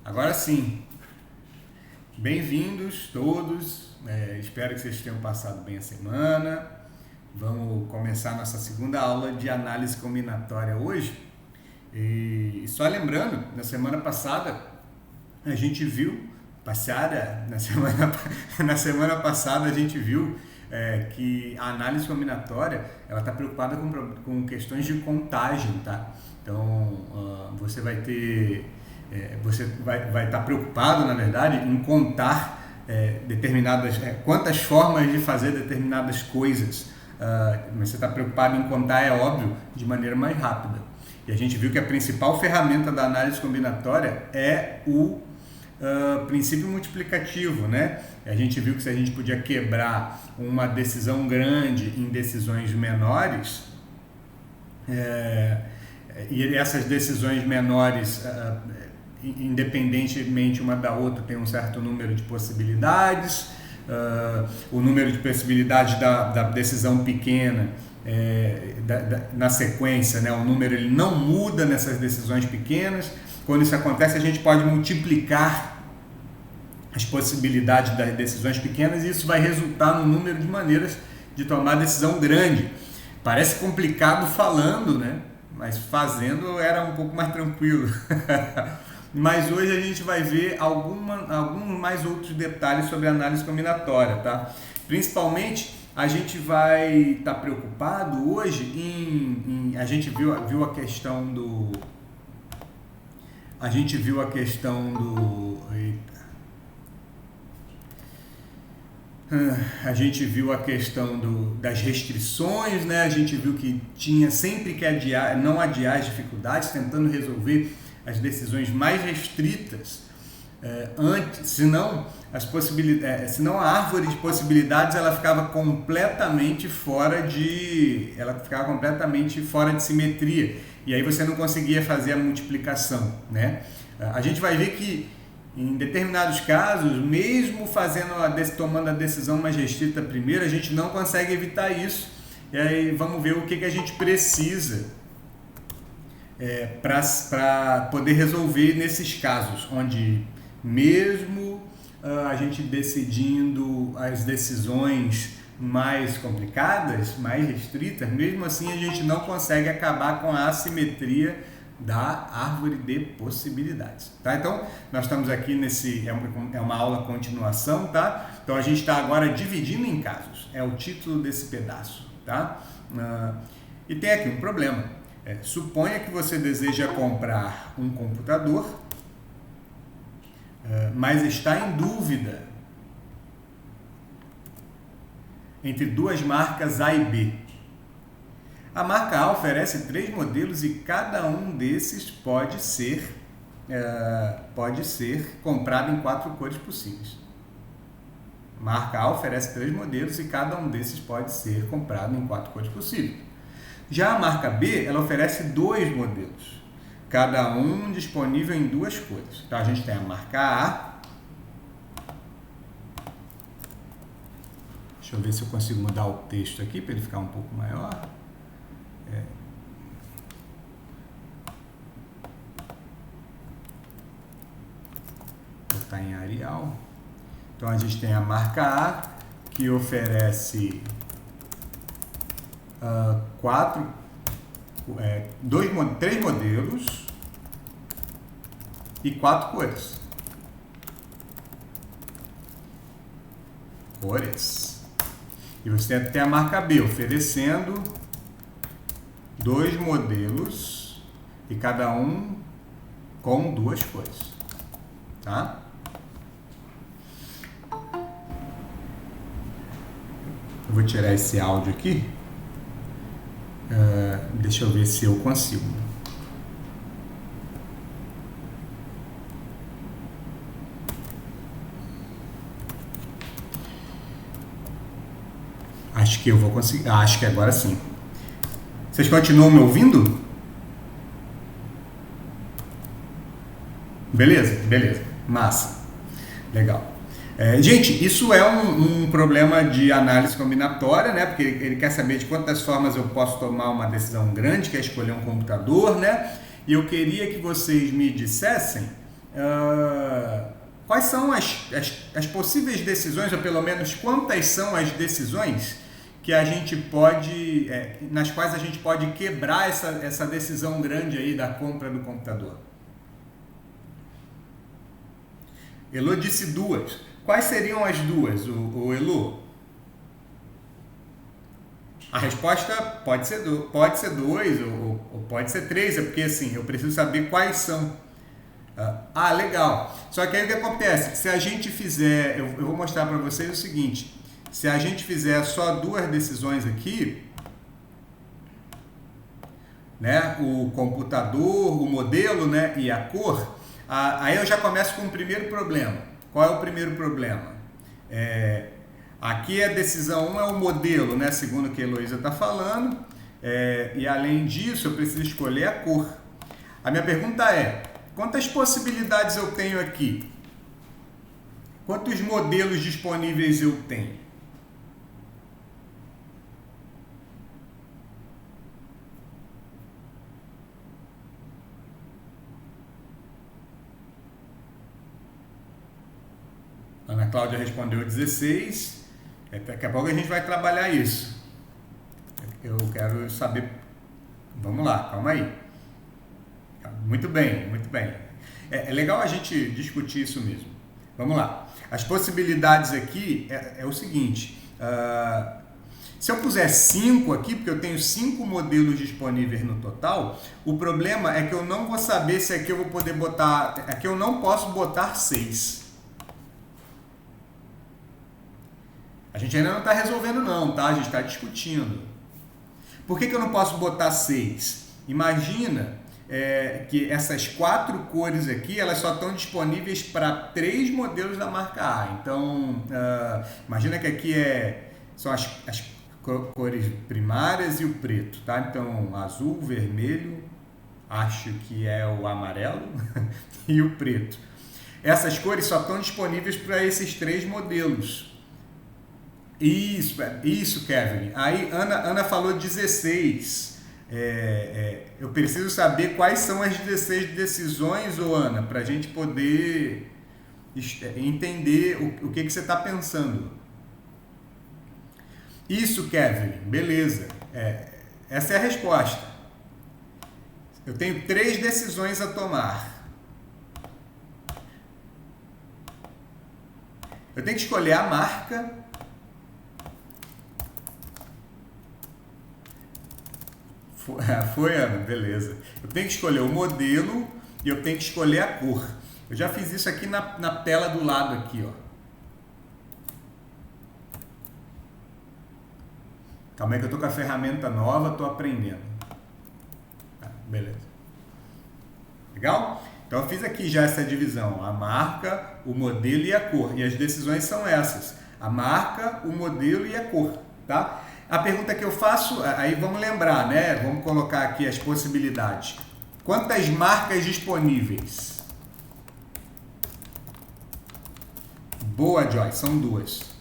Agora sim, bem-vindos todos, espero que vocês tenham passado bem a semana. Vamos começar nossa segunda aula de análise combinatória hoje. E só lembrando, na semana passada a gente viu, na semana passada a gente viu que a análise combinatória ela está preocupada com questões de contagem, tá? Então você vai ter você vai estar preocupado, na verdade, em contar quantas formas de fazer determinadas coisas. Mas você está preocupado em contar, é óbvio, de maneira mais rápida. E a gente viu que a principal ferramenta da análise combinatória é o princípio multiplicativo, né? A gente viu que se a gente podia quebrar uma decisão grande em decisões menores, e essas decisões menores, independentemente uma da outra, tem um certo número de possibilidades. O número de possibilidades da decisão pequena, na sequência, né, o número ele não muda nessas decisões pequenas. Quando isso acontece, a gente pode multiplicar as possibilidades das decisões pequenas e isso vai resultar no número de maneiras de tomar decisão grande. Parece complicado falando, né? Mas fazendo era um pouco mais tranquilo. Mas hoje a gente vai ver alguns mais outros detalhes sobre a análise combinatória, tá? Principalmente a gente vai estar preocupado hoje a gente viu a questão do das restrições, né? A gente viu que tinha sempre que não adiar as dificuldades, tentando resolver as decisões mais restritas senão a árvore de possibilidades ela ficava completamente fora de simetria e aí você não conseguia fazer a multiplicação, né? A gente vai ver que em determinados casos, mesmo tomando a decisão mais restrita primeiro, a gente não consegue evitar isso. E aí vamos ver o que a gente precisa para poder resolver nesses casos, onde mesmo a gente decidindo as decisões mais complicadas, mais restritas, mesmo assim a gente não consegue acabar com a assimetria da árvore de possibilidades, tá? Então, nós estamos aqui é uma aula continuação, tá? Então, a gente está agora dividindo em casos, é o título desse pedaço, tá? E tem aqui um problema. Suponha que você deseja comprar um computador, mas está em dúvida entre duas marcas A e B. A marca A oferece 3 modelos e cada um desses pode ser comprado em 4 cores possíveis. A marca A oferece 3 modelos e cada um desses pode ser comprado em 4 cores possíveis. Já a marca B, ela oferece 2 modelos, cada um disponível em 2 cores. Então a gente tem a marca A. Deixa eu ver se eu consigo mudar o texto aqui para ele ficar um pouco maior. Vou botar em Arial. Então a gente tem a marca A, que oferece 3 modelos e 4 cores. E você tem a marca B oferecendo 2 modelos e cada um com 2 cores, tá? Eu vou tirar esse áudio aqui. Deixa eu ver se eu consigo. Acho que eu vou conseguir. Acho que agora sim. Vocês continuam me ouvindo? Beleza. Massa. Legal. Gente, isso é um problema de análise combinatória, né? Porque ele quer saber de quantas formas eu posso tomar uma decisão grande, que é escolher um computador, né? E eu queria que vocês me dissessem quais são as possíveis decisões, ou pelo menos quantas são as decisões que a gente pode, nas quais a gente pode quebrar essa decisão grande aí da compra do computador? Elô disse 2. Quais seriam as duas, o Elô? A resposta pode ser 2 ou pode ser 3, é porque assim, eu preciso saber quais são. Legal. Só que aí o que acontece? Se a gente fizer, eu vou mostrar para vocês o seguinte, se a gente fizer só 2 decisões aqui, né, o computador, o modelo, né, e a cor, aí eu já começo com o primeiro problema. Qual é o primeiro problema? Aqui a decisão 1 é o modelo, né, segundo o que a Heloísa está falando, e além disso eu preciso escolher a cor. A minha pergunta é, quantas possibilidades eu tenho aqui? Quantos modelos disponíveis eu tenho? Ana Cláudia respondeu 16. Daqui a pouco a gente vai trabalhar isso. Eu quero saber. Vamos lá, calma aí. Muito bem, muito bem. É legal a gente discutir isso mesmo. Vamos lá. As possibilidades aqui é o seguinte. Se eu puser 5 aqui, porque eu tenho 5 modelos disponíveis no total, o problema é que eu não vou saber se aqui eu vou poder botar. Aqui eu não posso botar 6. A gente ainda não está resolvendo não, tá? A gente está discutindo. Por que eu não posso botar 6? Imagina que essas 4 cores aqui, elas só estão disponíveis para 3 modelos da marca A. Então, imagina que aqui são as cores primárias e o preto, tá? Então, azul, vermelho, acho que é o amarelo e o preto. Essas cores só estão disponíveis para esses 3 modelos. Isso, Kevin. Aí, Ana falou 16. Eu preciso saber quais são as 16 decisões, Ana, para a gente poder entender o que você está pensando. Isso, Kevin. Beleza. Essa é a resposta. Eu tenho 3 decisões a tomar. Eu tenho que escolher a marca. Foi, Ana? Beleza. Eu tenho que escolher o modelo e eu tenho que escolher a cor. Eu já fiz isso aqui na tela do lado aqui, ó. Calma aí que eu tô com a ferramenta nova, tô aprendendo. Beleza. Legal? Então eu fiz aqui já essa divisão, a marca, o modelo e a cor. E as decisões são essas: a marca, o modelo e a cor, tá? A pergunta que eu faço, aí vamos lembrar, né? Vamos colocar aqui as possibilidades. Quantas marcas disponíveis? Boa, Joyce, são 2.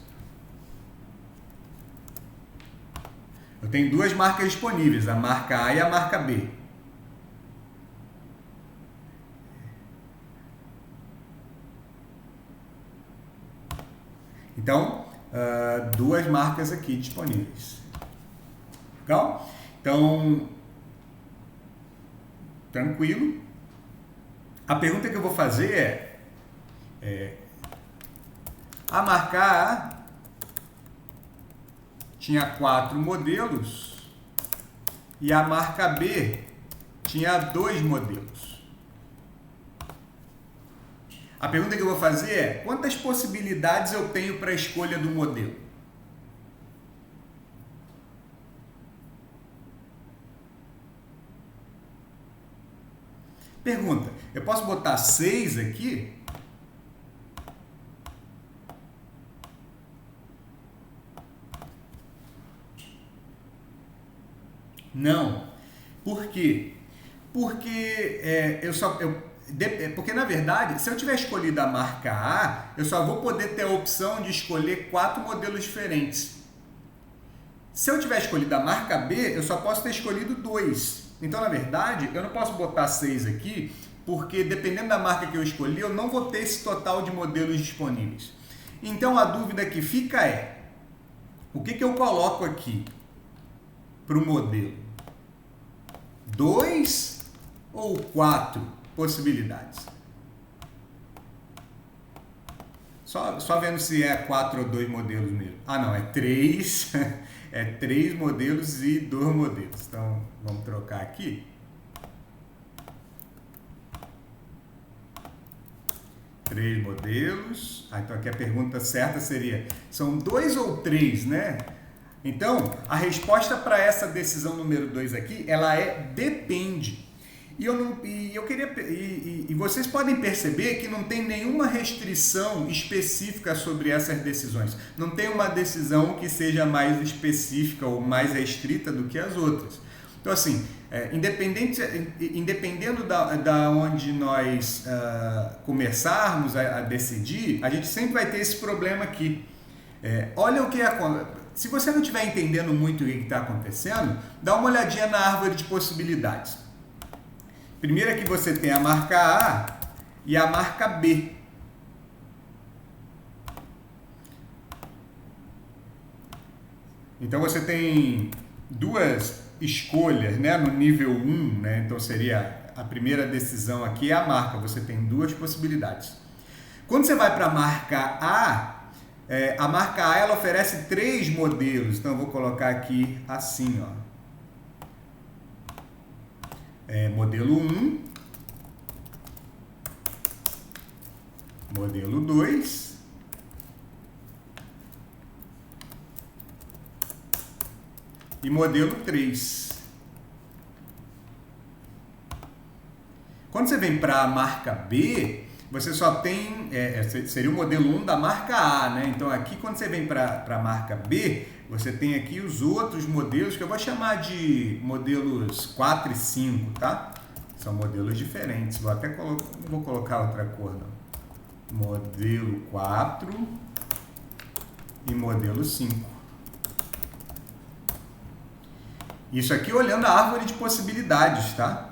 Eu tenho 2 marcas disponíveis, a marca A e a marca B. Então, 2 marcas aqui disponíveis. Legal? Então, tranquilo. A pergunta que eu vou fazer a marca A tinha 4 modelos e a marca B tinha 2 modelos. A pergunta que eu vou fazer é: quantas possibilidades eu tenho para a escolha do modelo? Pergunta: eu posso botar 6 aqui? Não. Por quê? Porque porque na verdade, se eu tiver escolhido a marca A, eu só vou poder ter a opção de escolher 4 modelos diferentes. Se eu tiver escolhido a marca B, eu só posso ter escolhido 2. Então, na verdade, eu não posso botar 6 aqui, porque dependendo da marca que eu escolhi, eu não vou ter esse total de modelos disponíveis. Então a dúvida que fica é, o que eu coloco aqui para o modelo? 2 ou 4 possibilidades? Só vendo se é 4 ou 2 modelos mesmo. Ah, não, é 3. É 3 modelos e 2 modelos. Então, vamos trocar aqui. 3 modelos. Então, aqui a pergunta certa seria, são 2 ou 3, né? Então, a resposta para essa decisão número 2 aqui, ela é depende. E vocês podem perceber que não tem nenhuma restrição específica sobre essas decisões. Não tem uma decisão que seja mais específica ou mais restrita do que as outras. Então, assim, independendo da onde nós começarmos a decidir, a gente sempre vai ter esse problema aqui. Olha o que acontece. Se você não estiver entendendo muito o que está acontecendo, dá uma olhadinha na árvore de possibilidades. Primeiro aqui você tem a marca A e a marca B. Então você tem duas escolhas, né, no nível 1, né? Então seria a primeira decisão aqui é a marca, você tem duas possibilidades. Quando você vai para a marca A ela oferece 3 modelos. Então eu vou colocar aqui assim, ó. Modelo 1, modelo 2 e modelo 3. Quando você vem para a marca B, você só tem, seria o modelo 1 da marca A, né? Então aqui quando você vem para a marca B, você tem aqui os outros modelos, que eu vou chamar de modelos 4 e 5, tá? São modelos diferentes, não vou colocar outra cor não. Modelo 4 e modelo 5. Isso aqui olhando a árvore de possibilidades, tá?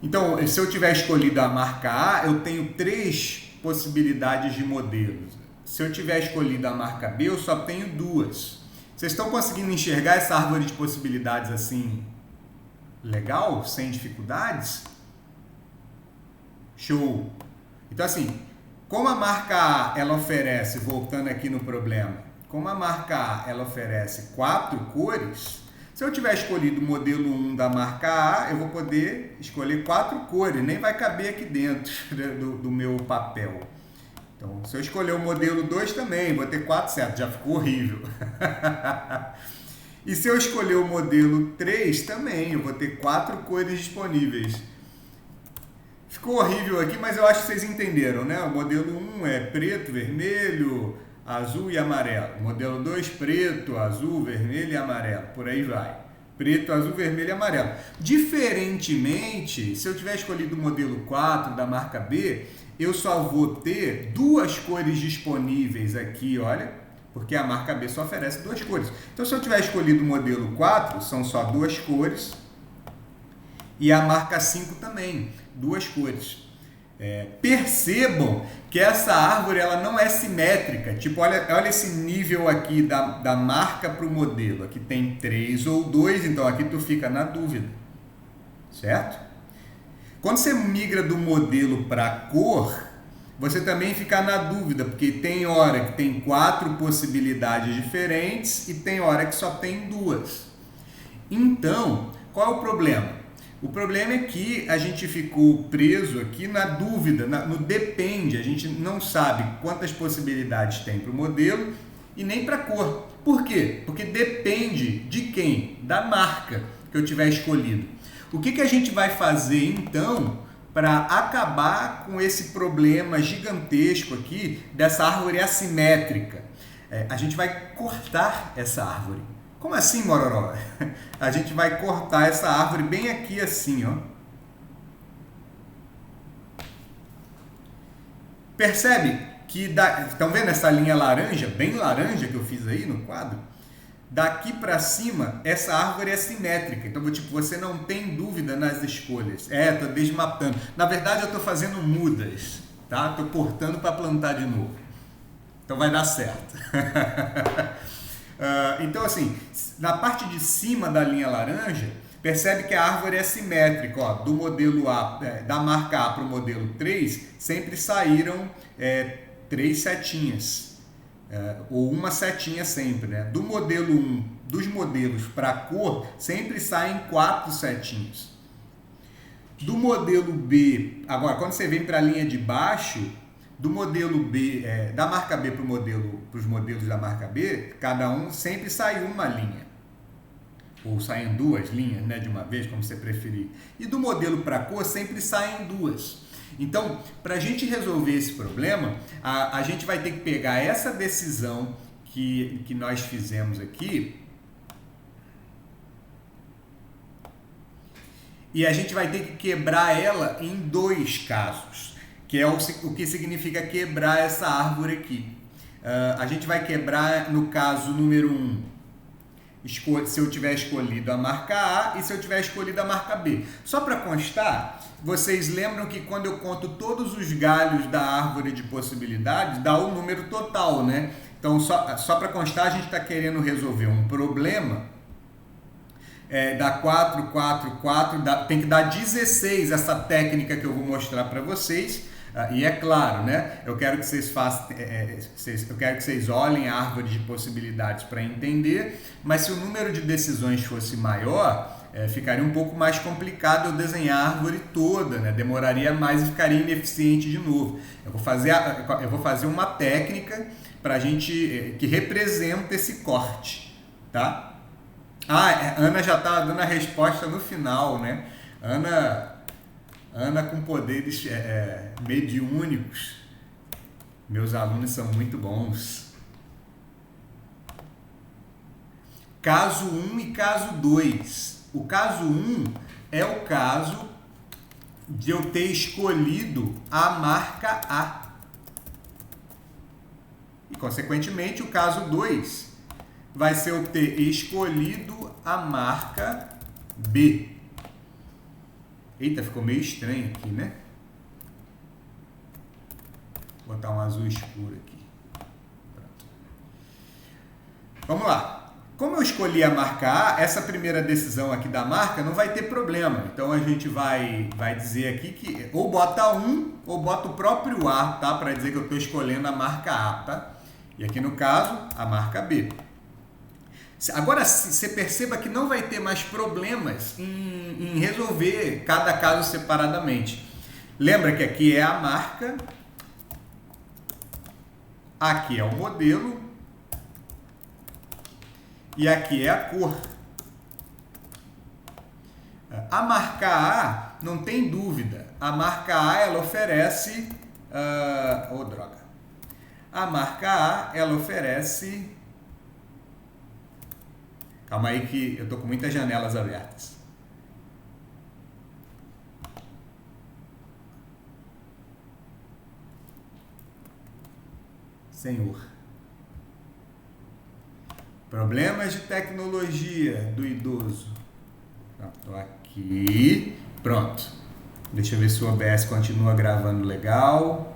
Então, se eu tiver escolhido a marca A, eu tenho 3 possibilidades de modelos. Se eu tiver escolhido a marca B, eu só tenho 2. Vocês estão conseguindo enxergar essa árvore de possibilidades assim, legal? Sem dificuldades? Show! Então assim, como a marca A, ela oferece, voltando aqui no problema, como a marca A, ela oferece 4 cores, se eu tiver escolhido o modelo 1 da marca A, eu vou poder escolher 4 cores, nem vai caber aqui dentro do meu papel. Então, se eu escolher o modelo 2 também, vou ter 4 certos, já ficou horrível. E se eu escolher o modelo 3 também, eu vou ter 4 cores disponíveis. Ficou horrível aqui, mas eu acho que vocês entenderam, né? O modelo 1 é preto, vermelho, azul e amarelo. Modelo 2, preto, azul, vermelho e amarelo. Por aí vai. Preto, azul, vermelho e amarelo. Diferentemente, se eu tiver escolhido o modelo 4 da marca B, eu só vou ter 2 cores disponíveis aqui, olha, porque a marca B só oferece 2 cores. Então, se eu tiver escolhido o modelo 4, são só 2 cores, e a marca 5 também, 2 cores. Percebam que essa árvore ela não é simétrica. Tipo, olha esse nível aqui da marca para o modelo. Aqui tem 3 ou 2, então aqui tu fica na dúvida, certo? Quando você migra do modelo para a cor, você também fica na dúvida, porque tem hora que tem 4 possibilidades diferentes e tem hora que só tem 2. Então, qual é o problema? O problema é que a gente ficou preso aqui na dúvida, no depende. A gente não sabe quantas possibilidades tem para o modelo e nem para a cor. Por quê? Porque depende de quem? Da marca que eu tiver escolhido. O que a gente vai fazer então para acabar com esse problema gigantesco aqui dessa árvore assimétrica? A gente vai cortar essa árvore. Como assim, Mororó? A gente vai cortar essa árvore bem aqui assim, ó. Percebe que estão vendo essa linha laranja, bem laranja que eu fiz aí no quadro? daqui para cima, essa árvore é simétrica. Então, tipo, você não tem dúvida nas escolhas. Estou desmapando. Na verdade, eu estou fazendo mudas, tá? Estou cortando para plantar de novo. Então, vai dar certo. Então, assim, na parte de cima da linha laranja, percebe que a árvore é simétrica. Ó, do modelo A, da marca A para o modelo 3, sempre saíram 3 setinhas. Ou uma setinha sempre, né? Do modelo 1, dos modelos para cor, sempre saem 4 setinhas. Do modelo B, agora quando você vem para a linha de baixo, do modelo B, da marca B para os modelos da marca B, cada um sempre sai uma linha. Ou saem 2 linhas, né, de uma vez, como você preferir. E do modelo para cor, sempre saem 2. Então, para a gente resolver esse problema, a gente vai ter que pegar essa decisão que nós fizemos aqui e a gente vai ter que quebrar ela em 2 casos, que é o que significa quebrar essa árvore aqui. A gente vai quebrar no caso número 1, se eu tiver escolhido a marca A e se eu tiver escolhido a marca B. Só para constar, vocês lembram que quando eu conto todos os galhos da árvore de possibilidades, dá o número total, né? Então, só para constar, a gente está querendo resolver um problema, dá 4, 4, 4, tem que dar 16 essa técnica que eu vou mostrar para vocês. E é claro, né? Eu quero que vocês façam, eu quero que vocês olhem a árvore de possibilidades para entender, mas se o número de decisões fosse maior, ficaria um pouco mais complicado eu desenhar a árvore toda, né? Demoraria mais e ficaria ineficiente de novo. Eu vou fazer uma técnica para a gente que representa esse corte, tá? Ana já está dando a resposta no final, né? Ana com poderes mediúnicos. Meus alunos são muito bons. Caso 1 e caso 2. O caso 1 é o caso de eu ter escolhido a marca A. E, consequentemente, o caso 2 vai ser eu ter escolhido a marca B. Eita, ficou meio estranho aqui, né? Vou botar um azul escuro aqui. Pronto. Vamos lá. Como eu escolhi a marca A, essa primeira decisão aqui da marca não vai ter problema. Então a gente vai dizer aqui que ou bota 1 ou bota o próprio A, tá? Para dizer que eu estou escolhendo a marca A, tá? E aqui no caso, a marca B. Agora você perceba que não vai ter mais problemas em resolver cada caso separadamente. Lembra que aqui é a marca, aqui é o modelo e aqui é a cor. A marca A, não tem dúvida, a marca A ela oferece... droga. A marca A ela oferece... Calma aí que eu estou com muitas janelas abertas. Senhor. Problemas de tecnologia do idoso. Estou aqui. Pronto. Deixa eu ver se o OBS continua gravando legal.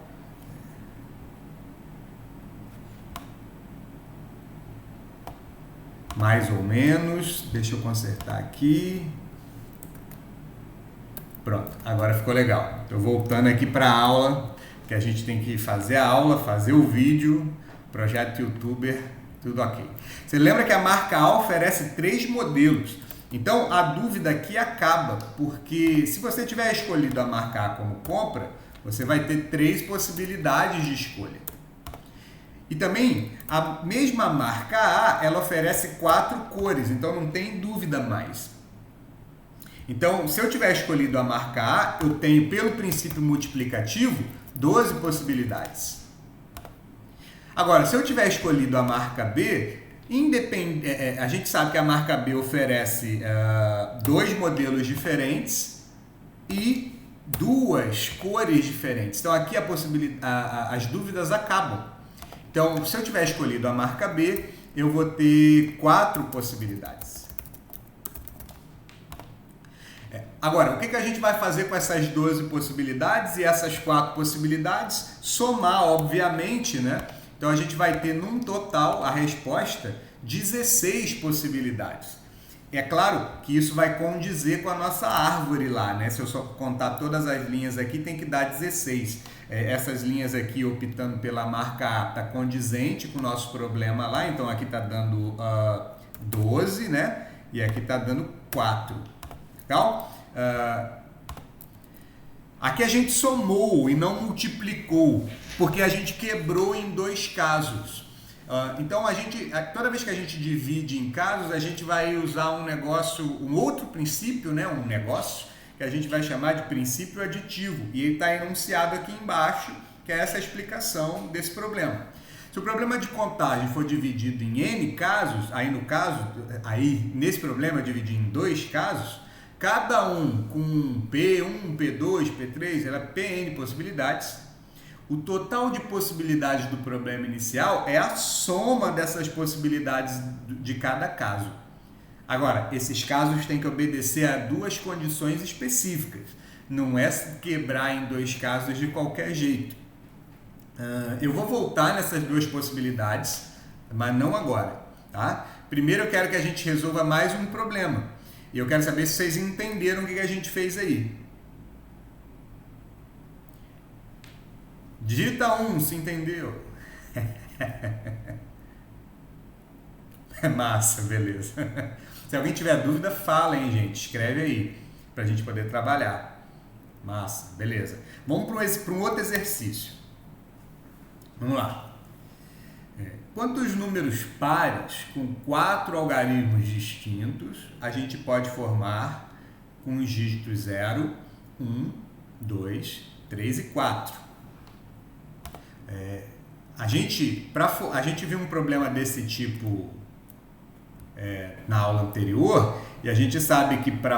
Mais ou menos. Deixa eu consertar aqui. Pronto, agora ficou legal. Estou voltando aqui para a aula, que a gente tem que fazer a aula, fazer o vídeo, projeto youtuber, tudo ok. Você lembra que a marca A oferece 3 modelos. Então a dúvida aqui acaba, porque se você tiver escolhido a marca A como compra, você vai ter 3 possibilidades de escolha. E também, a mesma marca A, ela oferece 4 cores, então não tem dúvida mais. Então, se eu tiver escolhido a marca A, eu tenho, pelo princípio multiplicativo, 12 possibilidades. Agora, se eu tiver escolhido a marca B, a gente sabe que a marca B oferece 2 modelos diferentes e 2 cores diferentes. Então, aqui as dúvidas acabam. Então, se eu tiver escolhido a marca B, eu vou ter 4 possibilidades. Agora, o que a gente vai fazer com essas 12 possibilidades e essas 4 possibilidades? Somar, obviamente, né? Então a gente vai ter num total a resposta 16 possibilidades. É claro que isso vai condizer com a nossa árvore lá, né? Se eu só contar todas as linhas aqui, tem que dar 16. Essas linhas aqui, optando pela marca A, está condizente com o nosso problema lá. Então aqui está dando 12, né? E aqui está dando 4. Legal? Aqui a gente somou e não multiplicou, porque a gente quebrou em 2 casos. Então, toda vez que a gente divide em casos, a gente vai usar um outro princípio, né? Um negócio que a gente vai chamar de princípio aditivo. E ele está enunciado aqui embaixo, que é essa explicação desse problema. Se o problema de contagem for dividido em N casos, nesse problema eu dividi em 2 casos, cada um com P1, P2, P3, era PN possibilidades. O total de possibilidades do problema inicial é a soma dessas possibilidades de cada caso. Agora, esses casos têm que obedecer a 2 condições específicas. Não é quebrar em 2 casos de qualquer jeito. Eu vou voltar nessas 2 possibilidades, mas não agora. Tá? Primeiro eu quero que a gente resolva mais um problema. E eu quero saber se vocês entenderam o que a gente fez aí. Digita 1, se entendeu. Massa, beleza. Se alguém tiver dúvida, fala, hein, gente. Escreve aí, pra gente poder trabalhar. Massa, beleza. Vamos para um outro exercício. Vamos lá. Quantos números pares com 4 algarismos distintos a gente pode formar com os dígitos 0, 1, 2, 3 e 4? A gente viu um problema desse tipo na aula anterior, e a gente sabe que para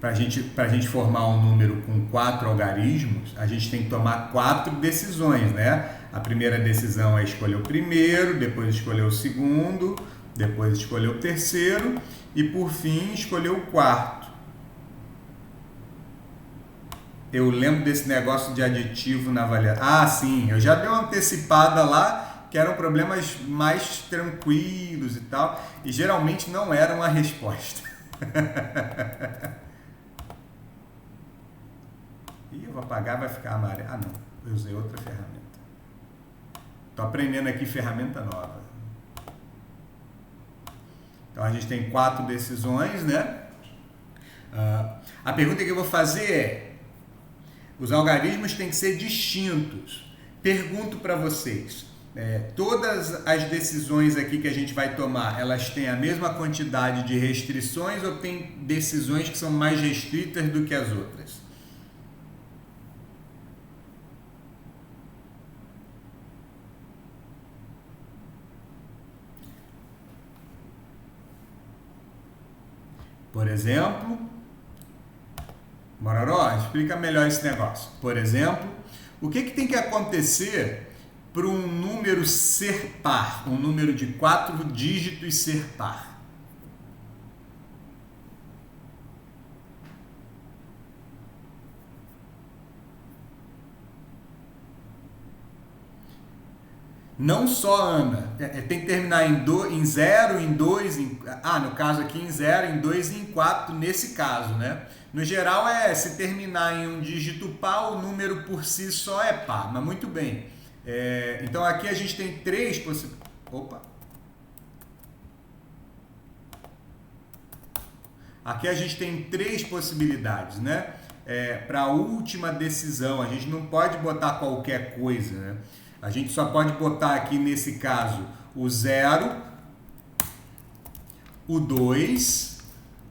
a gente formar um número com 4 algarismos, a gente tem que tomar 4 decisões, né? A primeira decisão é escolher o primeiro, depois escolher o segundo, depois escolher o terceiro e, por fim, escolher o quarto. Eu lembro desse negócio de aditivo na avaliação. Ah, sim, eu já dei uma antecipada lá, que eram problemas mais tranquilos e tal, e geralmente não eram a resposta. Ih, eu vou apagar, vai ficar amarelo. Ah, não, eu usei outra ferramenta. Estou aprendendo aqui ferramenta nova. Então a gente tem 4 decisões, né? A pergunta que eu vou fazer é: os algarismos têm que ser distintos. Pergunto para vocês, todas as decisões aqui que a gente vai tomar, elas têm a mesma quantidade de restrições ou tem decisões que são mais restritas do que as outras? Por exemplo, Mororó, explica melhor esse negócio. Por exemplo, o que tem que acontecer para um número ser par, um número de 4 dígitos ser par? Não só, Ana, tem que terminar em 0, em 2, no caso aqui em 0, em 2 e em 4, nesse caso, né? No geral, se terminar em um dígito par, o número por si só é par, mas muito bem. Então aqui a gente tem 3 possibilidades. Opa! Aqui a gente tem 3 possibilidades, né? Para a última decisão, a gente não pode botar qualquer coisa, né? A gente só pode botar aqui, nesse caso, o 0, o 2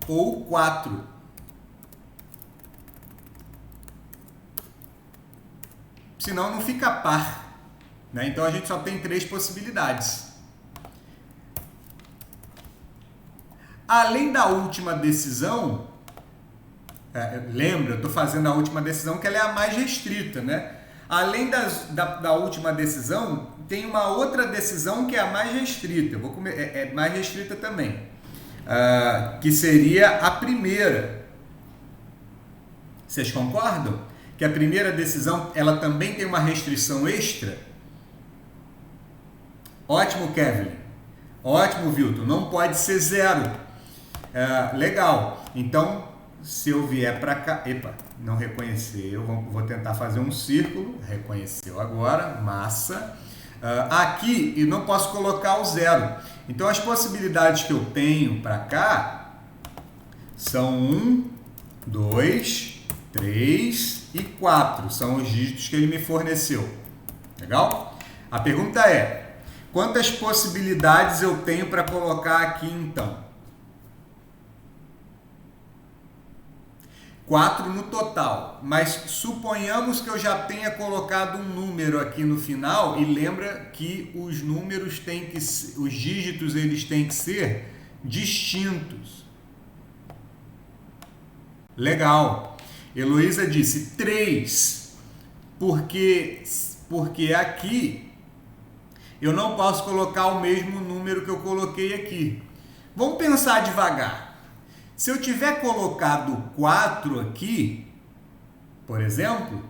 ou o 4. Senão não fica par, né? Então a gente só tem 3 possibilidades. Além da última decisão, lembra, eu estou fazendo a última decisão que ela é a mais restrita, né? Além da última decisão, tem uma outra decisão que é a mais restrita, é mais restrita também, que seria a primeira. Vocês concordam? Que a primeira decisão, ela também tem uma restrição extra? Ótimo, Kevin. Ótimo, Vilton. Não pode ser 0. Legal. Então, se eu vier para cá... Epa, não reconheceu. Vou tentar fazer um círculo. Reconheceu agora. Massa. Aqui, eu não posso colocar o 0. Então, as possibilidades que eu tenho para cá são 1, 2, 3 e 4. São os dígitos que ele me forneceu. Legal? A pergunta é, quantas possibilidades eu tenho para colocar aqui então? 4 no total, mas suponhamos que eu já tenha colocado um número aqui no final, e lembra que os números têm que, os dígitos eles têm que ser distintos. Legal. Heloísa disse 3, porque aqui eu não posso colocar o mesmo número que eu coloquei aqui. Vamos pensar devagar. Se eu tiver colocado 4 aqui, por exemplo,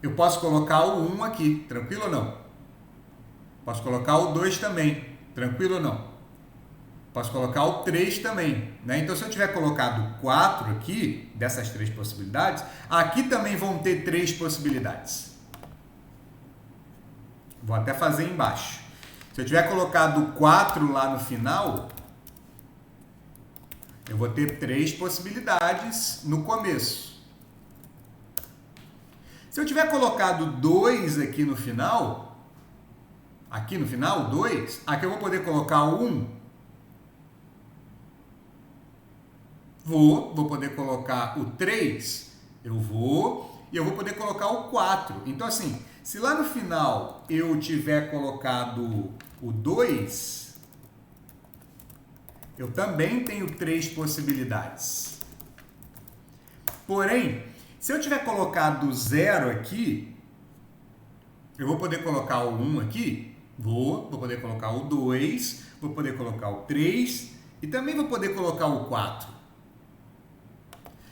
eu posso colocar o 1 aqui, tranquilo ou não? Posso colocar o 2 também, tranquilo ou não? Posso colocar o 3 também, né? Então, se eu tiver colocado 4 aqui, dessas 3 possibilidades, aqui também vão ter 3 possibilidades. Vou até fazer embaixo. Se eu tiver colocado 4 lá no final, eu vou ter 3 possibilidades no começo. Se eu tiver colocado 2 aqui no final, 2, aqui eu vou poder colocar o 1. Vou poder colocar o 3, e eu vou poder colocar o 4. Então, assim, se lá no final eu tiver colocado o 2, eu também tenho 3 possibilidades. Porém, se eu tiver colocado 0 aqui, eu vou poder colocar o 1 aqui, vou poder colocar o 2, vou poder colocar o 3 e também vou poder colocar o 4.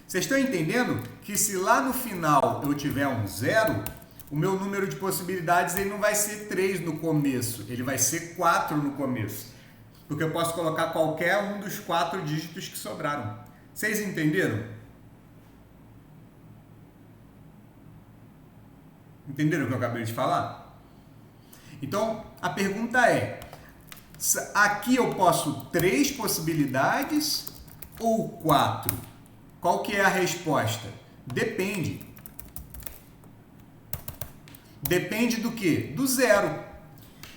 Vocês estão entendendo que se lá no final eu tiver um 0, o meu número de possibilidades ele não vai ser 3 no começo, ele vai ser 4 no começo. Porque eu posso colocar qualquer um dos 4 dígitos que sobraram. Vocês entenderam? Entenderam o que eu acabei de falar? Então, a pergunta é, aqui eu posso 3 possibilidades ou 4? Qual que é a resposta? Depende. Depende do quê? Do 0.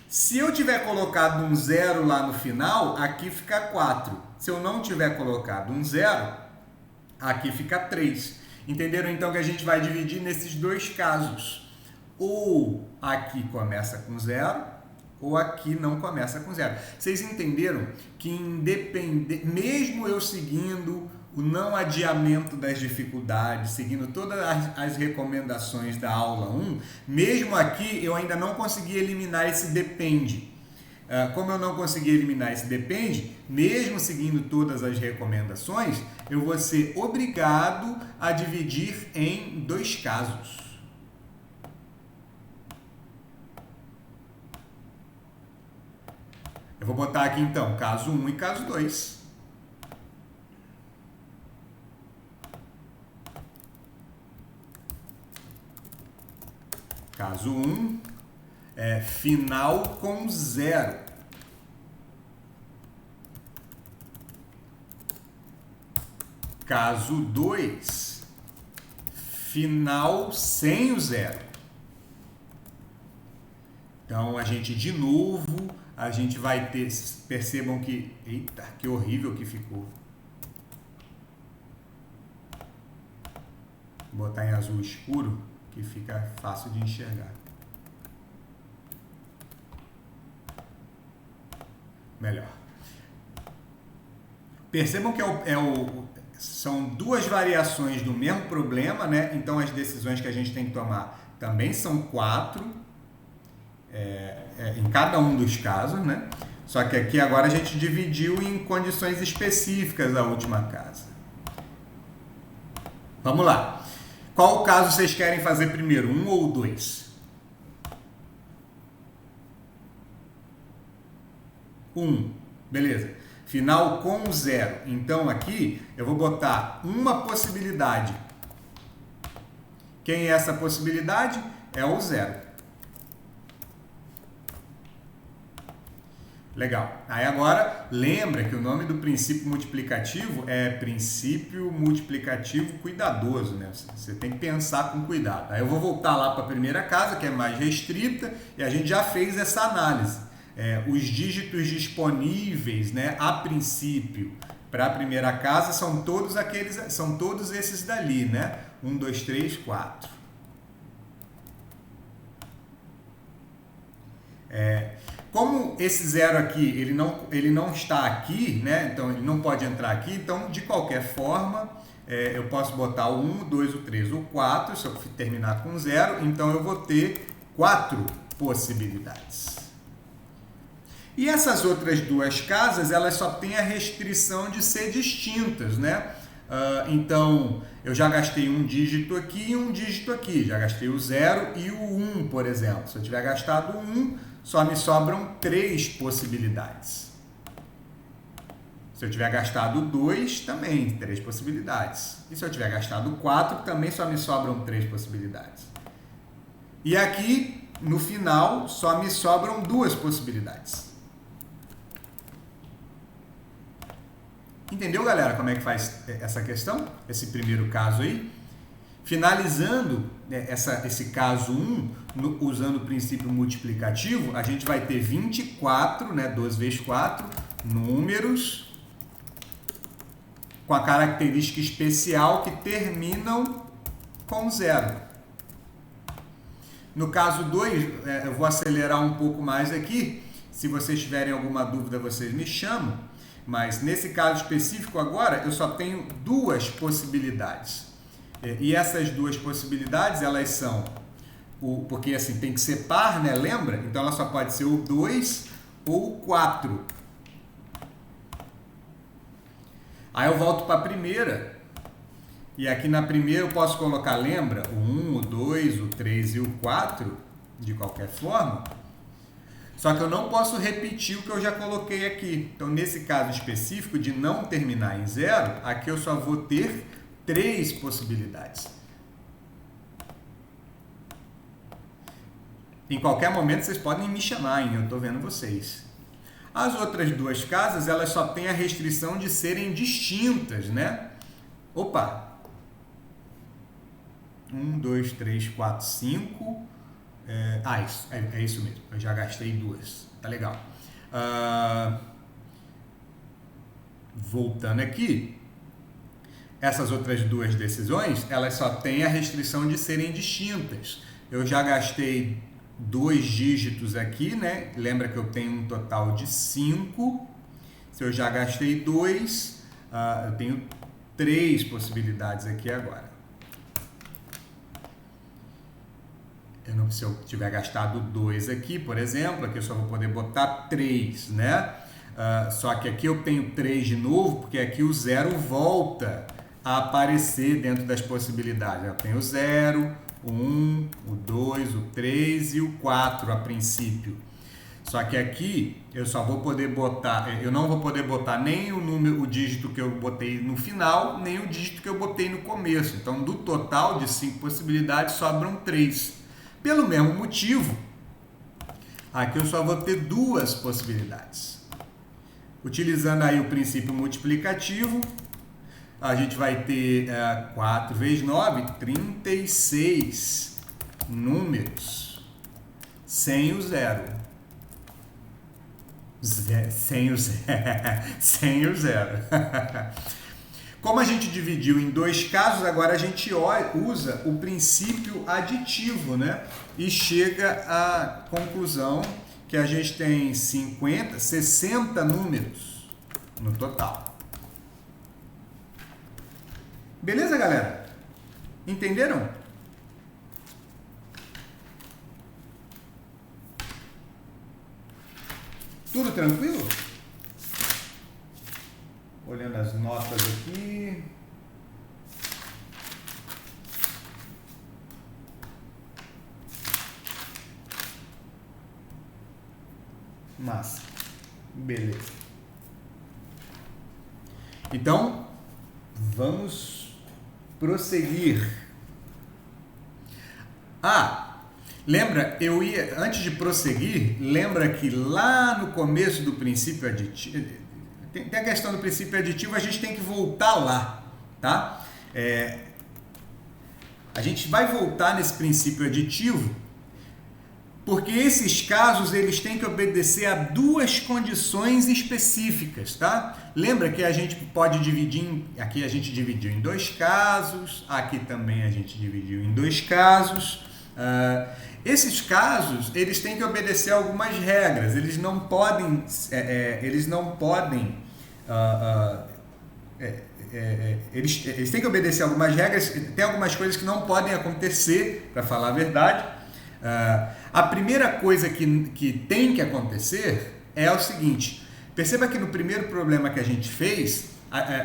Se eu tiver colocado um 0 lá no final, aqui fica 4. Se eu não tiver colocado um 0, aqui fica 3. Entenderam então que a gente vai dividir nesses 2 casos. Ou aqui começa com 0, ou aqui não começa com 0. Vocês entenderam que mesmo eu seguindo o não adiamento das dificuldades, seguindo todas as recomendações da aula 1, mesmo aqui eu ainda não consegui eliminar esse depende. Como eu não consegui eliminar esse depende, mesmo seguindo todas as recomendações, eu vou ser obrigado a dividir em 2 casos. Eu vou botar aqui então caso 1 e caso 2. Caso 1 é final com 0. Caso 2, final sem o 0. Então, a gente, de novo, a gente vai ter... Percebam que... Eita, que horrível que ficou. Vou botar em azul escuro, que fica fácil de enxergar. Melhor. Percebam que são 2 variações do mesmo problema, né? Então, as decisões que a gente tem que tomar também são 4. em cada um dos casos, né? Só que aqui agora a gente dividiu em condições específicas a última casa. Vamos lá. Qual caso vocês querem fazer primeiro, 1 ou 2? 1, beleza. Final com 0. Então aqui eu vou botar uma possibilidade. Quem é essa possibilidade? É o 0. Legal. Aí agora, lembra que o nome do princípio multiplicativo é princípio multiplicativo cuidadoso, né? Você tem que pensar com cuidado. Aí eu vou voltar lá para a primeira casa, que é mais restrita, e a gente já fez essa análise. Os dígitos disponíveis, né, a princípio, para a primeira casa são todos esses dali, né? 1, 2, 3, 4. Como esse 0 aqui, ele não está aqui, né? Então ele não pode entrar aqui, então de qualquer forma eu posso botar o 1, o 2, o 3, o 4, se eu terminar com 0, então eu vou ter 4 possibilidades. E essas outras duas casas, elas só têm a restrição de ser distintas, né? Então, eu já gastei um dígito aqui e um dígito aqui. Já gastei o 0 e o 1, por exemplo. Se eu tiver gastado o 1, só me sobram 3 possibilidades. Se eu tiver gastado 2, também 3 possibilidades. E se eu tiver gastado 4, também só me sobram 3 possibilidades. E aqui, no final, só me sobram 2 possibilidades. Entendeu, galera, como é que faz essa questão? Esse primeiro caso aí? Finalizando esse caso 1, usando o princípio multiplicativo, a gente vai ter 24, né, 12 vezes 4, números com a característica especial que terminam com 0. No caso 2, eu vou acelerar um pouco mais aqui. Se vocês tiverem alguma dúvida, vocês me chamam. Mas nesse caso específico agora, eu só tenho 2 possibilidades. E essas 2 possibilidades, elas são... Porque assim, tem que ser par, né? Lembra? Então ela só pode ser o 2 ou o 4. Aí eu volto para a primeira. E aqui na primeira eu posso colocar, lembra? O 1, o 2, o 3 e o 4, de qualquer forma. Só que eu não posso repetir o que eu já coloquei aqui. Então, nesse caso específico de não terminar em 0, aqui eu só vou ter 3 possibilidades. Em qualquer momento vocês podem me chamar, hein? Eu estou vendo vocês. As outras 2 casas, elas só têm a restrição de serem distintas, né? Opa! 1, 2, 3, 4, 5... isso, é isso mesmo, eu já gastei 2, tá legal. Voltando aqui, essas outras 2 decisões, elas só têm a restrição de serem distintas. Eu já gastei 2 dígitos aqui, né? Lembra que eu tenho um total de 5. Se eu já gastei 2, eu tenho 3 possibilidades aqui agora. Se eu tiver gastado 2 aqui, por exemplo, aqui eu só vou poder botar 3, né? Só que aqui eu tenho 3 de novo, porque aqui o 0 volta a aparecer dentro das possibilidades. Eu tenho o 0, o 1, o 2, o 3 e o 4 a princípio. Só que aqui eu só vou poder botar, eu não vou poder botar nem o dígito que eu botei no final, nem o dígito que eu botei no começo. Então, do total de 5 possibilidades, sobram 3. Pelo mesmo motivo, aqui eu só vou ter 2 possibilidades. Utilizando aí o princípio multiplicativo, a gente vai ter 4 vezes 9, 36 números sem o 0. Sem o 0. Como a gente dividiu em 2 casos, agora a gente usa o princípio aditivo, né? E chega à conclusão que a gente tem 60 números no total. Beleza, galera? Entenderam? Tudo tranquilo? Olhando as notas aqui. Massa. Beleza. Então, vamos prosseguir. Lembra, antes de prosseguir, lembra que lá no começo do princípio aditivo, tem a questão do princípio aditivo, a gente tem que voltar lá, tá? A gente vai voltar nesse princípio aditivo, porque esses casos eles têm que obedecer a duas condições específicas, tá? Lembra que a gente pode dividir, aqui a gente dividiu em dois casos, aqui também a gente dividiu em dois casos. Esses casos eles têm que obedecer algumas regras, eles não podem eles têm que obedecer algumas regras, tem algumas coisas que não podem acontecer, para falar a verdade. A primeira coisa que tem que acontecer é o seguinte: perceba que no primeiro problema que a gente fez,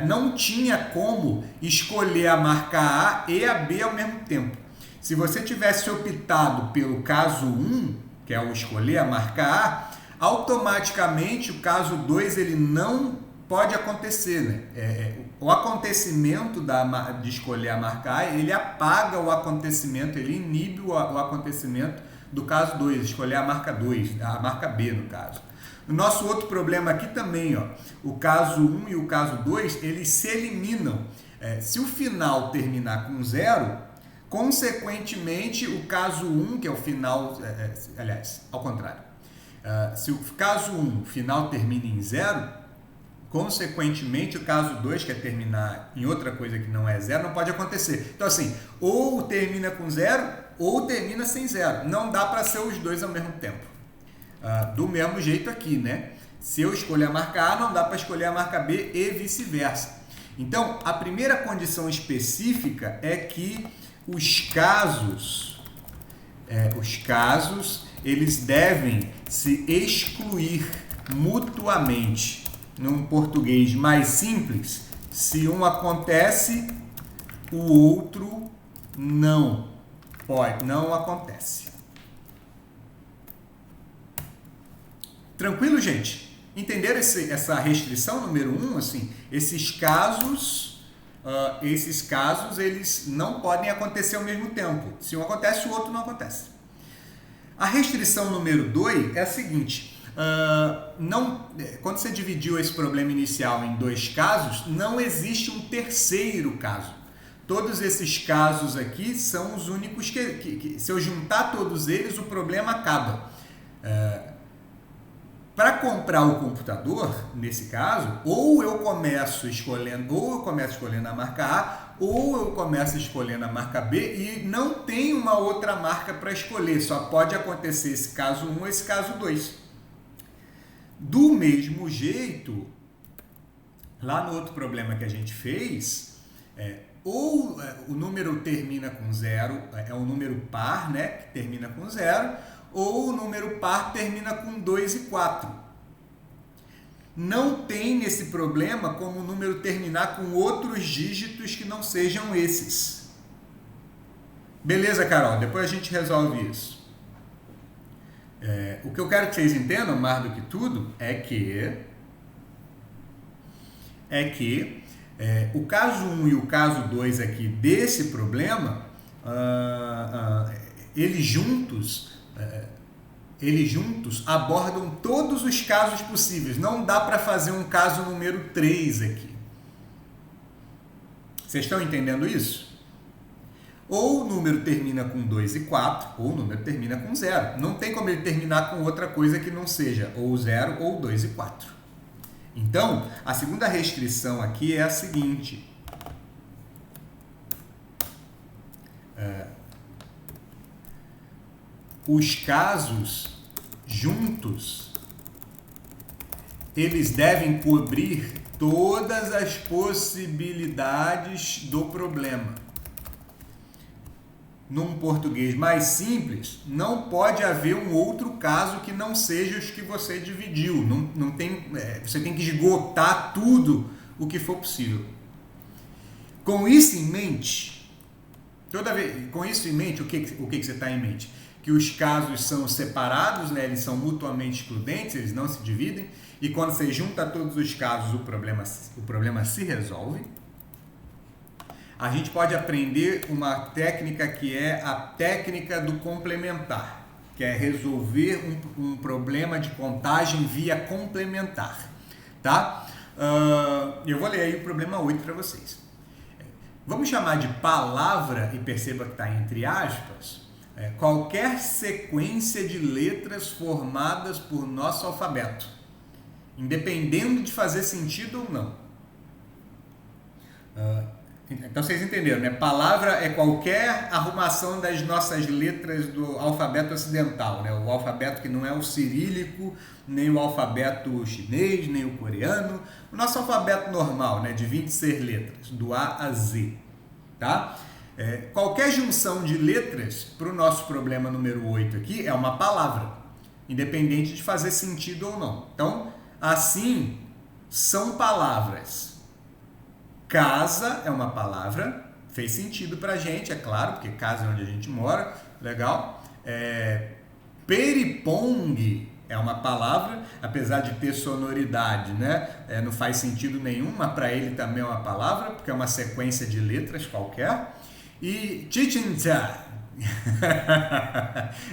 não tinha como escolher a marca A e a B ao mesmo tempo. Se você tivesse optado pelo caso 1, que é o escolher a marca A, automaticamente o caso 2 ele não pode acontecer, né? O acontecimento de escolher a marca A, ele apaga o acontecimento, ele inibe o acontecimento do caso 2, escolher a marca 2, a marca B no caso. O nosso outro problema aqui também, o caso 1 e o caso 2, eles se eliminam. Se o final terminar com 0, consequentemente o caso 1, que é o final, aliás, ao contrário, se o caso 1, o final termina em 0, consequentemente o caso 2, que é terminar em outra coisa que não é 0, não pode acontecer. Então assim, ou termina com 0 ou termina sem 0. Não dá para ser os dois ao mesmo tempo. Do mesmo jeito aqui, né? Se eu escolher a marca A, não dá para escolher a marca B e vice-versa. Então, a primeira condição específica é que os casos, eles devem se excluir mutuamente. Num português mais simples, se um acontece, o outro não acontece. Tranquilo, gente? Entenderam essa restrição número 1? Assim, esses casos eles não podem acontecer ao mesmo tempo. Se um acontece, o outro não acontece. A restrição número 2 é a seguinte: quando você dividiu esse problema inicial em dois casos, não existe um terceiro caso. Todos esses casos aqui são os únicos que se eu juntar todos eles, o problema acaba. Para comprar o computador, nesse caso, ou eu começo escolhendo a marca A, ou eu começo escolhendo a marca B, e não tem uma outra marca para escolher, só pode acontecer esse caso 1 ou esse caso 2. Do mesmo jeito, lá no outro problema que a gente fez, ou o número termina com 0, é um número par, né, que termina com 0, ou o número par termina com 2 e 4. Não tem nesse problema como o número terminar com outros dígitos que não sejam esses. Beleza, Carol? Depois a gente resolve isso. O que eu quero que vocês entendam, mais do que tudo, é que o caso 1 e o caso 2 aqui desse problema, eles juntos abordam todos os casos possíveis. Não dá para fazer um caso número 3 aqui. Vocês estão entendendo isso? Ou o número termina com 2 e 4, ou o número termina com 0. Não tem como ele terminar com outra coisa que não seja ou 0 ou 2 e 4. Então, a segunda restrição aqui é a seguinte: os casos juntos, eles devem cobrir todas as possibilidades do problema. num português mais simples, não pode haver um outro caso que não seja os que você dividiu. Não tem, você tem que esgotar tudo o que for possível. Com isso em mente, o que você está em mente? Que os casos são separados, né? Eles são mutuamente excludentes, eles não se dividem, e quando você junta todos os casos, o problema se resolve. A gente pode aprender uma técnica que é a técnica do complementar, que é resolver um problema de contagem via complementar, tá? Eu vou ler aí o problema 8 para vocês. Vamos chamar de palavra, e perceba que está entre aspas, qualquer sequência de letras formadas por nosso alfabeto, independendo de fazer sentido ou não. Então vocês entenderam, né? Palavra é qualquer arrumação das nossas letras do alfabeto ocidental, né? O alfabeto que não é o cirílico, nem o alfabeto chinês, nem o coreano. O nosso alfabeto normal, né? De 26 letras, do A a Z, tá? Qualquer junção de letras para o nosso problema número 8 aqui é uma palavra, independente de fazer sentido ou não. Então, assim, são palavras. Casa é uma palavra, fez sentido pra gente, é claro, porque casa é onde a gente mora, legal. Peripong é uma palavra, apesar de ter sonoridade, né? Não faz sentido nenhum, mas para ele também é uma palavra, porque é uma sequência de letras qualquer. E chichincha,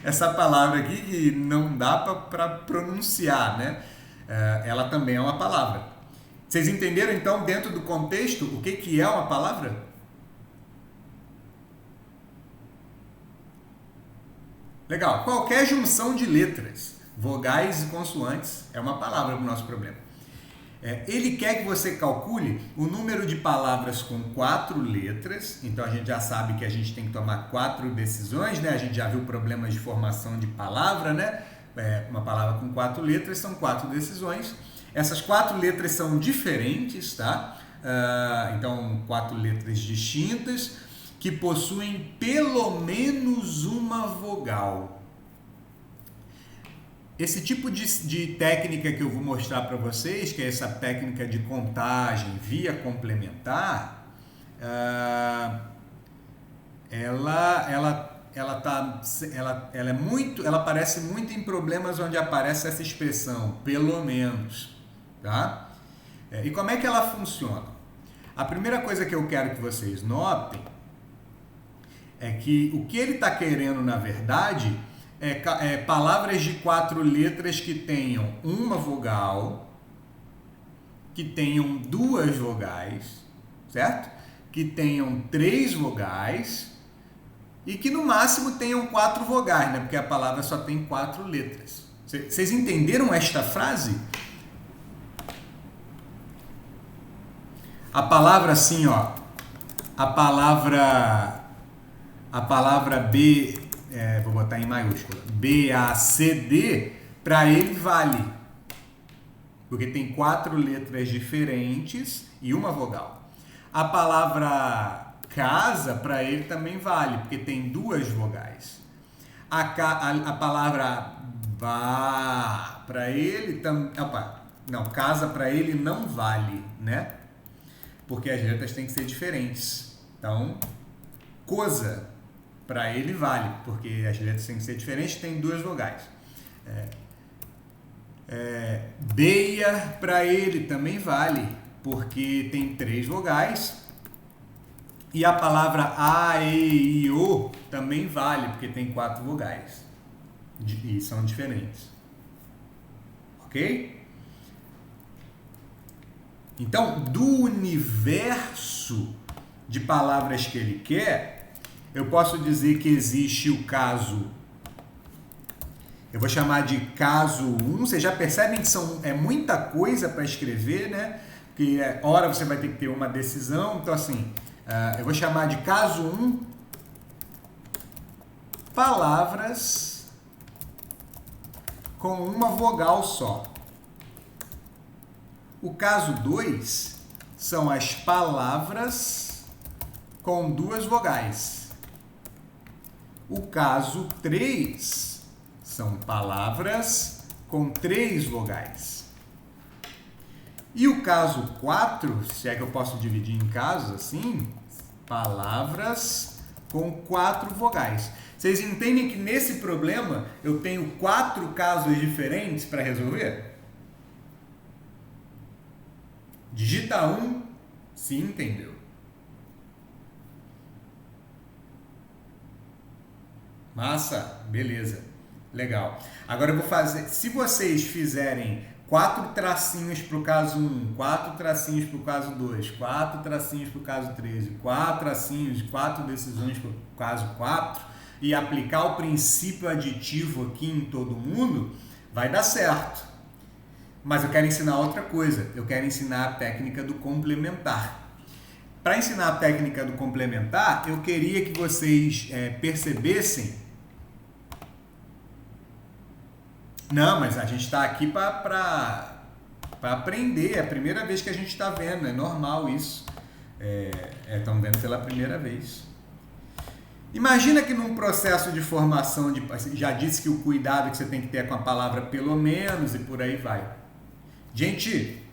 essa palavra aqui que não dá para pronunciar, né? Ela também é uma palavra. Vocês entenderam, então, dentro do contexto, o que é uma palavra? Legal. Qualquer junção de letras, vogais e consoantes, é uma palavra para o nosso problema. Ele quer que você calcule o número de palavras com 4 letras, então a gente já sabe que a gente tem que tomar 4 decisões, né? A gente já viu problemas de formação de palavra, né? Uma palavra com 4 letras são 4 decisões. Essas 4 letras são diferentes, tá? Então, 4 letras distintas que possuem pelo menos uma vogal. Esse tipo de técnica que eu vou mostrar para vocês, que é essa técnica de contagem via complementar, ela aparece muito em problemas onde aparece essa expressão, pelo menos. Tá? E como é que ela funciona? A primeira coisa que eu quero que vocês notem é que o que ele está querendo, na verdade, é palavras de 4 letras que tenham uma vogal, que tenham 2 vogais, certo? Que tenham 3 vogais e que no máximo tenham 4 vogais, né? Porque a palavra só tem 4 letras. Vocês entenderam esta frase? A palavra assim, ó, a palavra B, vou botar em maiúscula, B-A-C-D, para ele vale, porque tem 4 letras diferentes e uma vogal. A palavra casa, para ele também vale, porque tem 2 vogais. A palavra vá, para ele também, casa para ele não vale, né? Porque as letras têm que ser diferentes. Então, coisa, para ele vale, porque as letras têm que ser diferentes, tem 2 vogais. Beia, para ele também vale, porque tem 3 vogais. E a palavra a, e, i, o também vale, porque tem 4 vogais. E são diferentes. Ok? Então, do universo de palavras que ele quer, eu posso dizer que existe o caso, eu vou chamar de caso 1. Vocês já percebem que é muita coisa para escrever, né? Porque hora você vai ter que ter uma decisão. Então, assim, eu vou chamar de caso 1, palavras com uma vogal só. O caso 2 são as palavras com 2 vogais. O caso 3 são palavras com 3 vogais. E o caso 4, se é que eu posso dividir em casos assim, palavras com 4 vogais. Vocês entendem que nesse problema eu tenho 4 casos diferentes para resolver? Digita 1, se entendeu. Massa? Beleza. Legal. Agora eu vou fazer, se vocês fizerem 4 tracinhos para o caso 1, 4 tracinhos para o caso 2, 4 tracinhos para o caso 3, 4 tracinhos, 4 decisões para o caso 4 e aplicar o princípio aditivo aqui em todo mundo, vai dar certo. Mas eu quero ensinar outra coisa, eu quero ensinar a técnica do complementar. Para ensinar a técnica do complementar, eu queria que vocês percebessem. Não, mas a gente está aqui para aprender, é a primeira vez que a gente está vendo, é normal isso. Estão vendo pela primeira vez. Imagina que num processo de formação, já disse que o cuidado que você tem que ter é com a palavra pelo menos e por aí vai. Gente,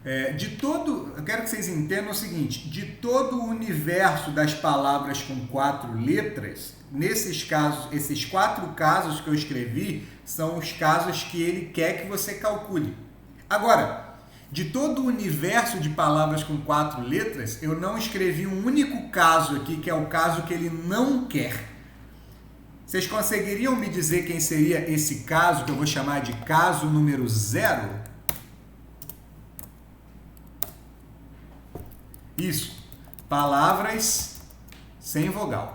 eu quero que vocês entendam o seguinte, de todo o universo das palavras com 4 letras, nesses casos, esses 4 casos que eu escrevi, são os casos que ele quer que você calcule. Agora, de todo o universo de palavras com 4 letras, eu não escrevi um único caso aqui, que é o caso que ele não quer. Vocês conseguiriam me dizer quem seria esse caso, que eu vou chamar de caso número 0? Isso, palavras sem vogal.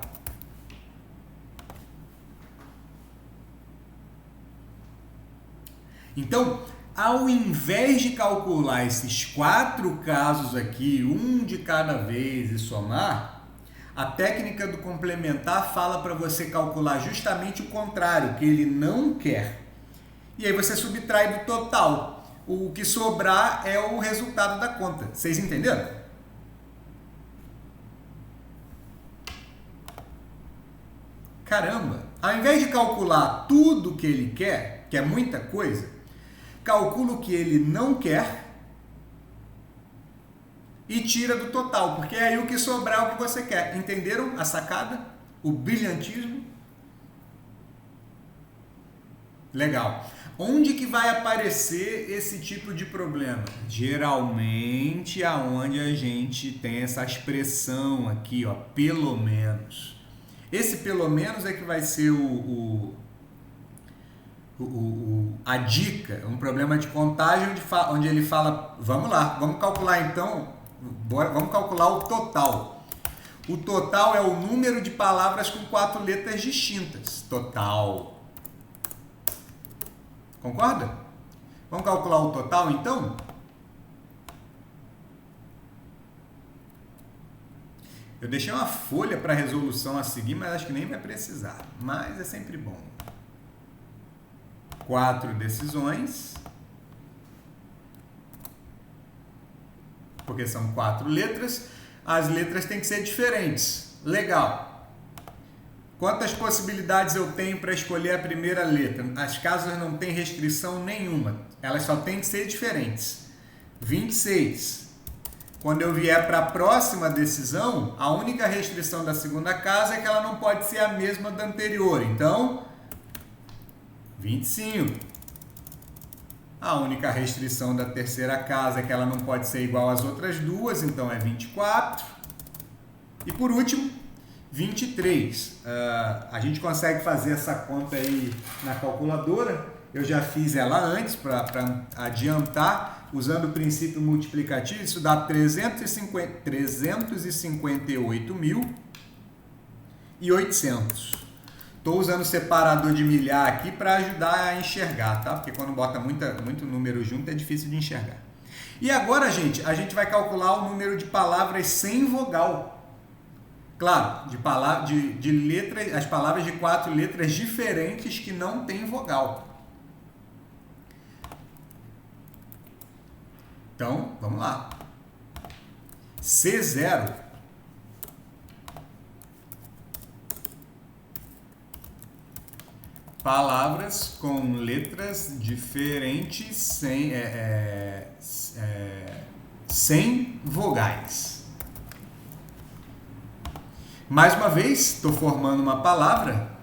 Então, ao invés de calcular esses 4 casos aqui, um de cada vez e somar, a técnica do complementar fala para você calcular justamente o contrário, que ele não quer. E aí você subtrai do total. O que sobrar é o resultado da conta. Vocês entenderam? Caramba! Ao invés de calcular tudo que ele quer, que é muita coisa, calcula o que ele não quer e tira do total, porque é aí o que sobrar é o que você quer. Entenderam a sacada? O brilhantismo? Legal. Onde que vai aparecer esse tipo de problema? Geralmente aonde a gente tem essa expressão aqui, ó, pelo menos. Esse pelo menos é que vai ser a dica, um problema de contagem onde ele fala, vamos lá, vamos calcular então, vamos calcular o total. O total é o número de palavras com 4 letras distintas. Total. Concorda? Vamos calcular o total então? Eu deixei uma folha para resolução a seguir, mas acho que nem vai precisar. Mas é sempre bom. 4 decisões, porque são 4 letras, as letras têm que ser diferentes. Legal. Quantas possibilidades eu tenho para escolher a primeira letra? As casas não têm restrição nenhuma, elas só têm que ser diferentes. 26. Quando eu vier para a próxima decisão, a única restrição da segunda casa é que ela não pode ser a mesma da anterior. Então, 25. A única restrição da terceira casa é que ela não pode ser igual às outras duas, então é 24. E por último, 23. A gente consegue fazer essa conta aí na calculadora. Eu já fiz ela antes para adiantar, usando o princípio multiplicativo. Isso dá 358.800. Estou usando o separador de milhar aqui para ajudar a enxergar, tá? Porque quando bota muito número junto é difícil de enxergar. E agora, gente, a gente vai calcular o número de palavras sem vogal. Claro, de letras, as palavras de 4 letras diferentes que não têm vogal. Então, vamos lá. C0 palavras com letras diferentes sem vogais. Mais uma vez, estou formando uma palavra.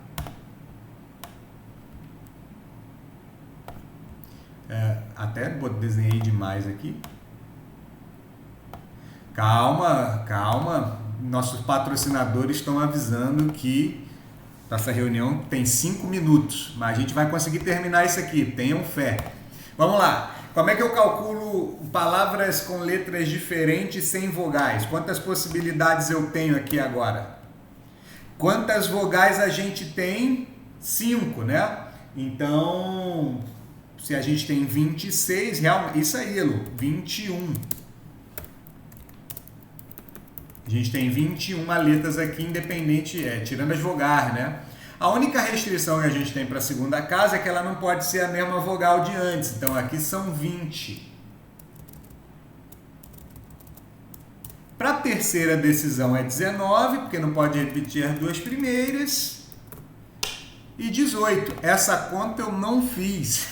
Até desenhei demais aqui. Calma, calma. Nossos patrocinadores estão avisando que essa reunião tem 5 minutos, mas a gente vai conseguir terminar isso aqui, tenham fé. Vamos lá. Como é que eu calculo palavras com letras diferentes sem vogais? Quantas possibilidades eu tenho aqui agora? Quantas vogais a gente tem? 5, né? Então, se a gente tem 26, realmente, isso aí, Lu, 21. A gente tem 21 letras aqui, independente, tirando as vogais, né? A única restrição que a gente tem para a segunda casa é que ela não pode ser a mesma vogal de antes. Então, aqui são 20. Para a terceira decisão é 19, porque não pode repetir as duas primeiras. E 18. Essa conta eu não fiz.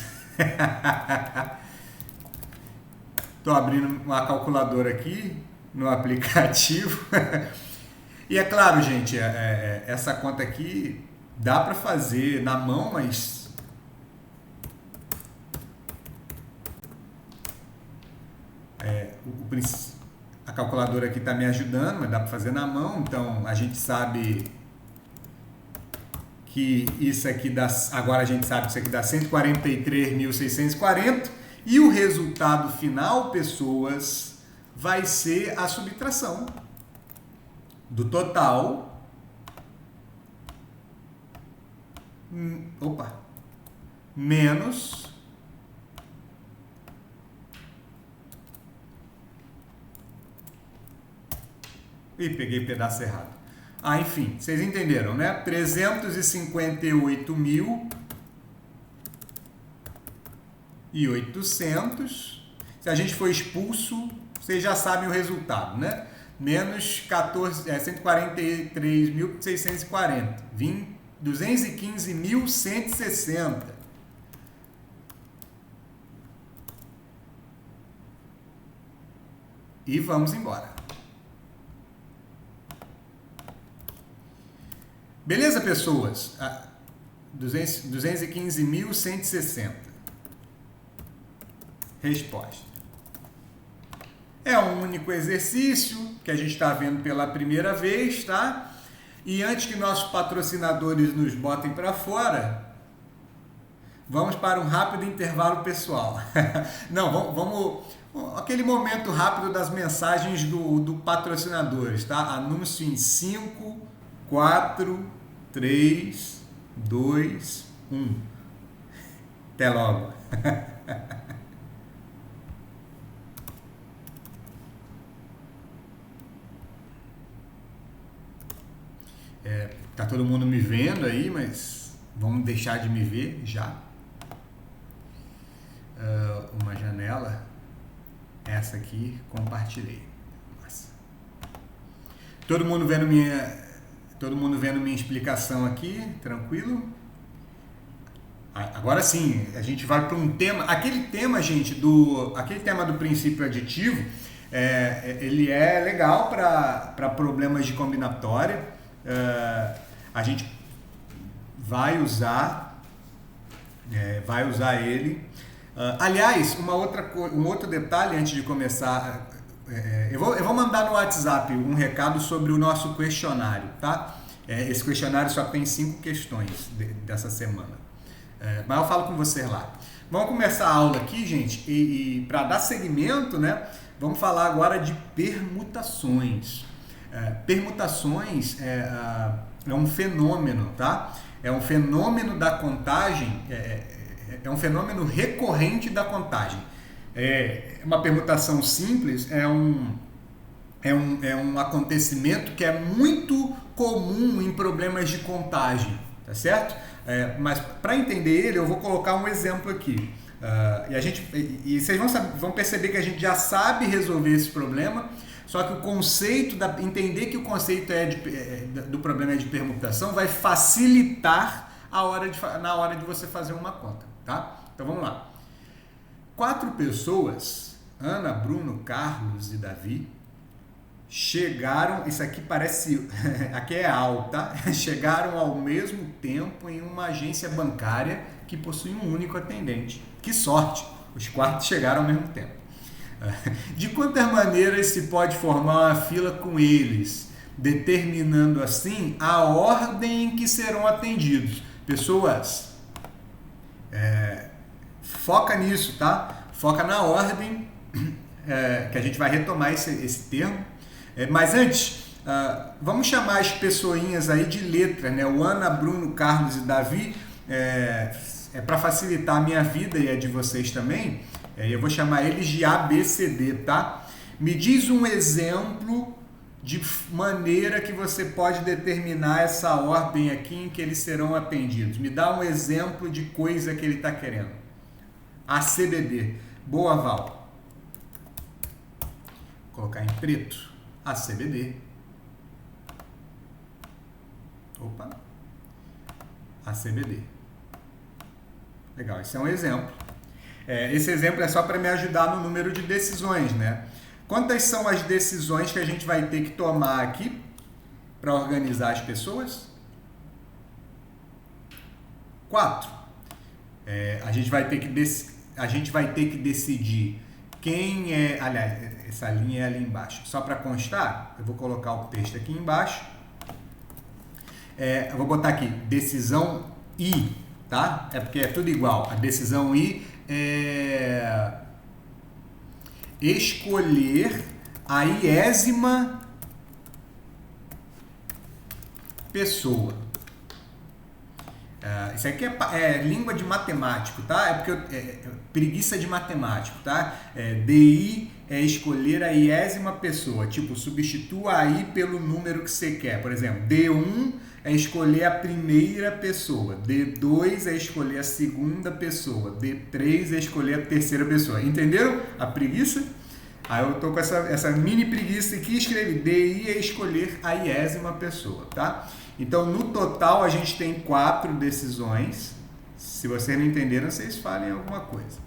Estou abrindo uma calculadora aqui no aplicativo. E é claro, gente, essa conta aqui dá para fazer na mão, mas a calculadora aqui está me ajudando, mas dá para fazer na mão. Então a gente sabe que isso aqui dá, agora a gente sabe que isso aqui dá 143.640 e o resultado final, pessoas, vai ser a subtração do total menos peguei pedaço errado. Enfim, vocês entenderam, né? 358.800. Se a gente for expulso, vocês já sabem o resultado, né? Menos 143.640. 215.160. E vamos embora. Beleza, pessoas? 215.160. Resposta. É um único exercício que a gente está vendo pela primeira vez, tá? E antes que nossos patrocinadores nos botem para fora, vamos para um rápido intervalo pessoal. Não, vamos aquele momento rápido das mensagens do patrocinadores, tá? Anúncio em 5, 4, 3, 2, 1. Até logo. Tá todo mundo me vendo aí, mas vamos deixar de me ver já. Uma janela, essa aqui, compartilhei. Nossa. Todo mundo vendo minha explicação aqui, tranquilo? Agora sim, a gente vai para um tema, aquele tema do princípio aditivo, ele é legal para problemas de combinatória. A gente vai usar ele. Aliás, um outro detalhe antes de começar, eu vou mandar no WhatsApp um recado sobre o nosso questionário, tá? Esse questionário só tem 5 questões dessa semana, mas eu falo com vocês lá. Vamos começar a aula aqui, gente, e para dar seguimento, né, vamos falar agora de permutações. Permutações é um fenômeno, tá? É um fenômeno da contagem, é um fenômeno recorrente da contagem. Uma permutação simples é um acontecimento que é muito comum em problemas de contagem, tá certo? Mas para entender ele, eu vou colocar um exemplo aqui. E vocês vão perceber que a gente já sabe resolver esse problema. Só que entender que o conceito do problema é de permutação vai facilitar na hora de você fazer uma conta, tá? Então vamos lá. 4 pessoas, Ana, Bruno, Carlos e Davi, chegaram, isso aqui parece, aqui é alto, tá? Chegaram ao mesmo tempo em uma agência bancária que possui um único atendente. Que sorte! Os 4 chegaram ao mesmo tempo. De quantas maneiras se pode formar uma fila com eles, determinando assim a ordem em que serão atendidos? Pessoas, foca nisso, tá? Foca na ordem, que a gente vai retomar esse termo. Mas antes, vamos chamar as pessoinhas aí de letra, né? O Ana, Bruno, Carlos e Davi, para facilitar a minha vida e a de vocês também, eu vou chamar eles de A, B, C, D, tá? Me diz um exemplo de maneira que você pode determinar essa ordem aqui em que eles serão atendidos. Me dá um exemplo de coisa que ele está querendo. A, C, B, D. Boa, Val. Vou colocar em preto. A, C, B, D. Opa. A, C, B, D. Legal, esse é um exemplo. Esse exemplo é só para me ajudar no número de decisões, né? Quantas são as decisões que a gente vai ter que tomar aqui para organizar as pessoas? 4. A gente vai ter que decidir quem é... Aliás, essa linha é ali embaixo. Só para constar, eu vou colocar o texto aqui embaixo. Eu vou botar aqui, decisão I, tá? É porque é tudo igual. A decisão I é escolher a 10ª pessoa. Isso aqui é língua de matemático, tá? É porque preguiça de matemático, tá? DI é escolher a 10ª pessoa, tipo, substitua a I pelo número que você quer. Por exemplo, D1 é escolher a primeira pessoa, D2 é escolher a segunda pessoa, D3 é escolher a terceira pessoa. Entenderam a preguiça? Aí eu tô com essa mini preguiça aqui, escrevi DI é escolher a 10ª pessoa, tá? Então, no total, a gente tem 4 decisões. Se vocês não entenderam, vocês falem alguma coisa.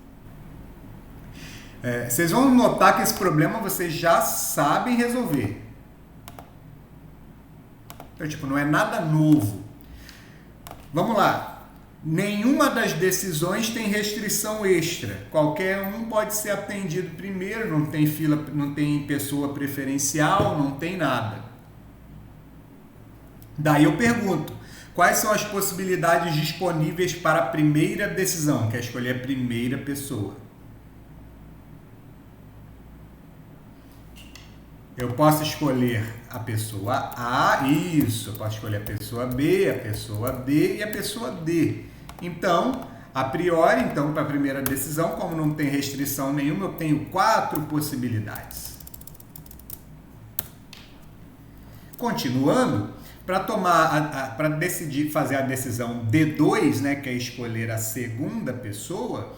Vocês vão notar que esse problema vocês já sabem resolver. Então, tipo, não é nada novo. Vamos lá. Nenhuma das decisões tem restrição extra. Qualquer um pode ser atendido primeiro, não tem fila, não tem pessoa preferencial, não tem nada. Daí eu pergunto, quais são as possibilidades disponíveis para a primeira decisão, que é escolher a primeira pessoa? Eu posso escolher a pessoa A, isso, eu posso escolher a pessoa B, a pessoa B e a pessoa D. Então, a priori, para a primeira decisão, como não tem restrição nenhuma, eu tenho 4 possibilidades. Continuando, para decidir fazer a decisão D2, né, que é escolher a segunda pessoa,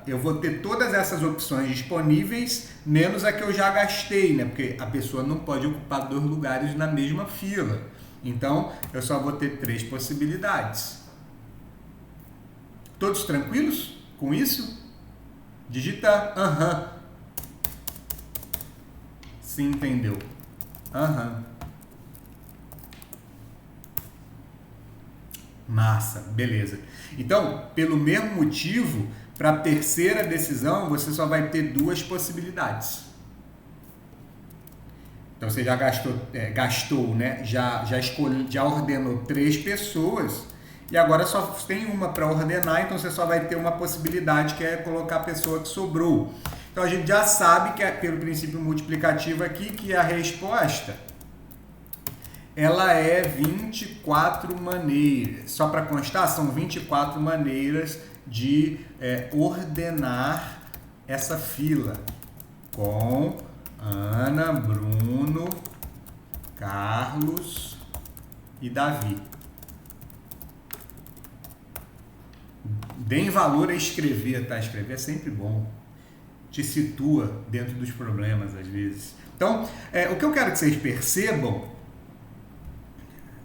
eu vou ter todas essas opções disponíveis, menos a que eu já gastei, né? Porque a pessoa não pode ocupar 2 lugares na mesma fila. Então, eu só vou ter 3 possibilidades. Todos tranquilos com isso? Digita aham. Se entendeu. Aham. Massa, beleza. Então, pelo mesmo motivo, para a terceira decisão, você só vai ter 2 possibilidades. Então, você já gastou, né? Já ordenou 3 pessoas e agora só tem uma para ordenar, então você só vai ter uma possibilidade, que é colocar a pessoa que sobrou. Então, a gente já sabe que pelo princípio multiplicativo aqui, que a resposta ela é 24 maneiras. Só para constar, são 24 maneiras de ordenar essa fila com Ana, Bruno, Carlos e Davi. Deem valor a escrever, tá? Escrever é sempre bom. Te situa dentro dos problemas, às vezes. Então, o que eu quero que vocês percebam,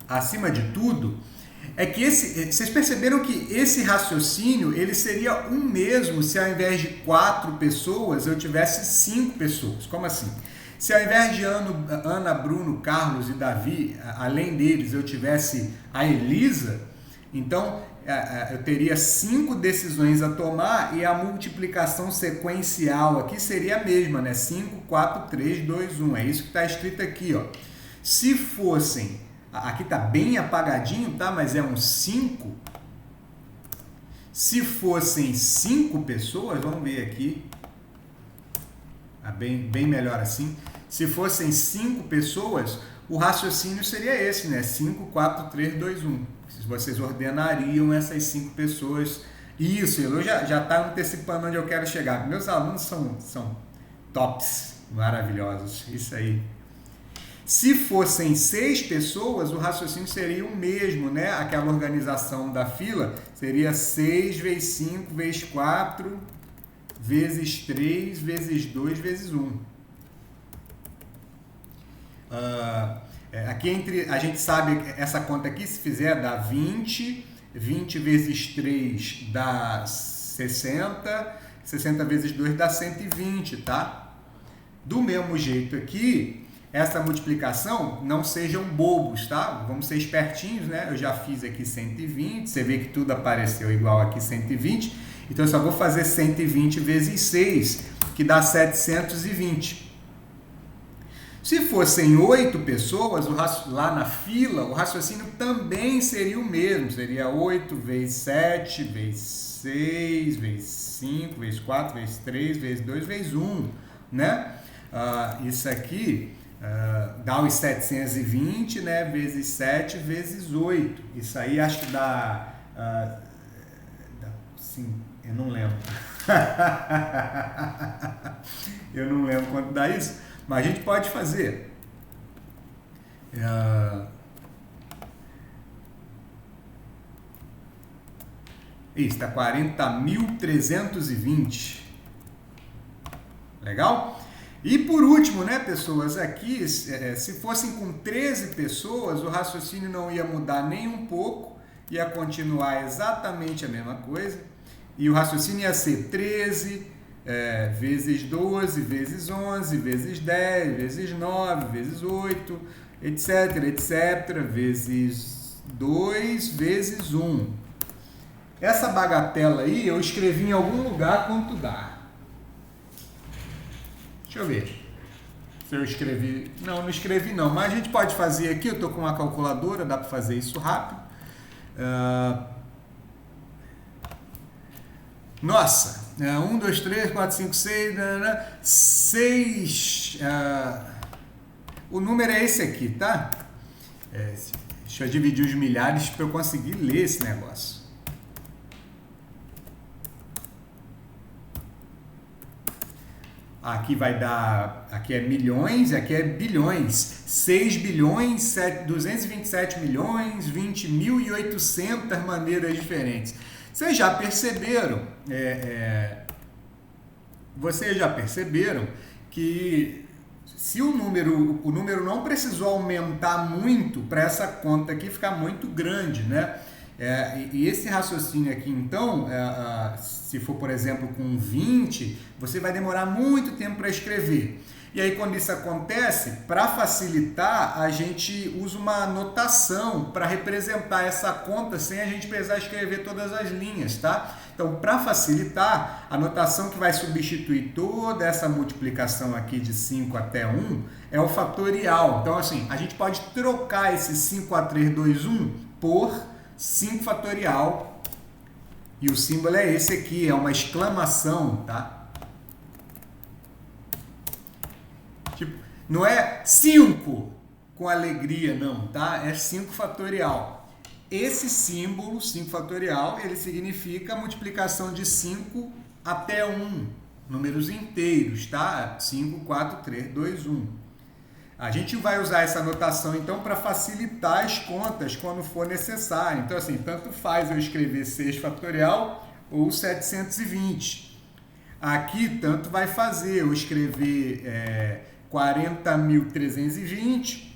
acima de tudo, É que vocês perceberam que esse raciocínio ele seria o mesmo se ao invés de 4 pessoas eu tivesse 5 pessoas. Como assim? Se ao invés de Ana, Bruno, Carlos e Davi, além deles eu tivesse a Elisa, então eu teria 5 decisões a tomar e a multiplicação sequencial aqui seria a mesma, né? 5, 4, 3, 2, 1. É isso que está escrito aqui, ó. Se fossem, aqui está bem apagadinho, tá? Mas é um 5. Se fossem 5 pessoas, vamos ver aqui. Bem melhor assim. Se fossem 5 pessoas, o raciocínio seria esse, né? 5, 4, 3, 2, 1. Vocês ordenariam essas 5 pessoas. Isso, Elo já está antecipando onde eu quero chegar. Meus alunos são tops, maravilhosos. Isso aí. Se fossem 6 pessoas, o raciocínio seria o mesmo, né? Aquela organização da fila seria 6 vezes 5 vezes 4 vezes 3 vezes 2 vezes 1. Aqui a gente sabe essa conta aqui, se fizer, dá 20, 20 vezes 3 dá 60, 60 vezes 2 dá 120, tá? Do mesmo jeito aqui, essa multiplicação, não sejam bobos, tá? Vamos ser espertinhos, né? Eu já fiz aqui 120, você vê que tudo apareceu igual aqui, 120, então eu só vou fazer 120 vezes 6, que dá 720. Se fossem 8 pessoas, lá na fila, o raciocínio também seria o mesmo. Seria 8 vezes 7, vezes 6, vezes 5, vezes 4, vezes 3, vezes 2, vezes 1. Né? Isso aqui dá os 720, né? Vezes 7, vezes 8. Isso aí acho que dá... sim, eu não lembro. Eu não lembro quanto dá isso. Mas a gente pode fazer. Isso, está 40.320. Legal? E por último, né, pessoas, aqui, se fossem com 13 pessoas, o raciocínio não ia mudar nem um pouco, ia continuar exatamente a mesma coisa. E o raciocínio ia ser 13... vezes 12, vezes 11, vezes 10, vezes 9, vezes 8, etc, etc, vezes 2, vezes 1. Essa bagatela aí eu escrevi em algum lugar quanto dá. Deixa eu ver se eu escrevi. Não escrevi não, mas a gente pode fazer aqui, eu estou com uma calculadora, dá para fazer isso rápido. Nossa! 1, 2, 3, 4, 5, 6, 6. O número é esse aqui, tá? Deixa eu dividir os milhares para eu conseguir ler esse negócio. Aqui vai dar, aqui é milhões, aqui é bilhões. 6 bilhões, 227 milhões, 20.800 maneiras diferentes. Vocês já perceberam, que se o número não precisou aumentar muito para essa conta aqui ficar muito grande, né? E esse raciocínio aqui, então, se for, por exemplo, com 20, você vai demorar muito tempo para escrever. E aí, quando isso acontece, para facilitar, a gente usa uma notação para representar essa conta sem a gente precisar escrever todas as linhas, tá? Então, para facilitar, a notação que vai substituir toda essa multiplicação aqui de 5 até 1 é o fatorial. Então, assim, a gente pode trocar esse 5 a 3, 2, 1 por 5 fatorial. E o símbolo é esse aqui, é uma exclamação, tá? Não é 5 com alegria, não, tá? É 5 fatorial. Esse símbolo, 5 fatorial, ele significa a multiplicação de 5 até 1, números inteiros, tá? 5, 4, 3, 2, 1. A gente vai usar essa notação, então, para facilitar as contas quando for necessário. Então, assim, tanto faz eu escrever 6 fatorial ou 720. Aqui, tanto vai fazer eu escrever 40.320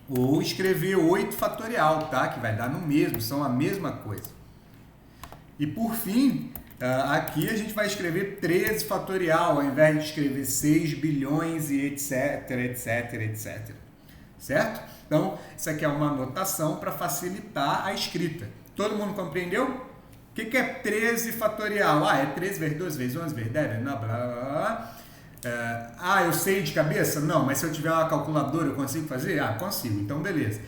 ou escrever 8 fatorial, tá? Que vai dar no mesmo, são a mesma coisa. E por fim, aqui a gente vai escrever 13 fatorial, ao invés de escrever 6 bilhões e etc, etc, etc. Certo? Então, isso aqui é uma anotação para facilitar a escrita. Todo mundo compreendeu? O que é 13 fatorial? É 13 vezes 2 vezes 11 vezes 10, blá, blá, blá. Eu sei de cabeça? Não, mas se eu tiver uma calculadora eu consigo fazer? Consigo, então beleza.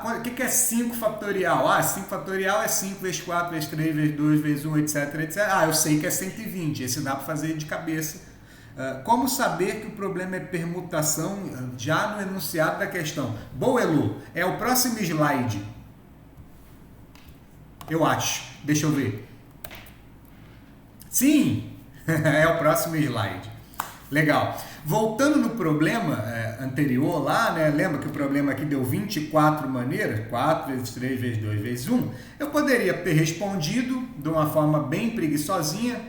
O que é 5 fatorial? 5 fatorial é 5 vezes 4 vezes 3 vezes 2 vezes 1, etc, etc. Eu sei que é 120, esse dá para fazer de cabeça. Como saber que o problema é permutação já no enunciado da questão? Boa, Elu, é o próximo slide. Eu acho, deixa eu ver. Sim, é o próximo slide. Legal. Voltando no problema anterior lá, né? Lembra que o problema aqui deu 24 maneiras? 4 vezes 3 vezes 2 vezes 1. Eu poderia ter respondido de uma forma bem preguiçosinha,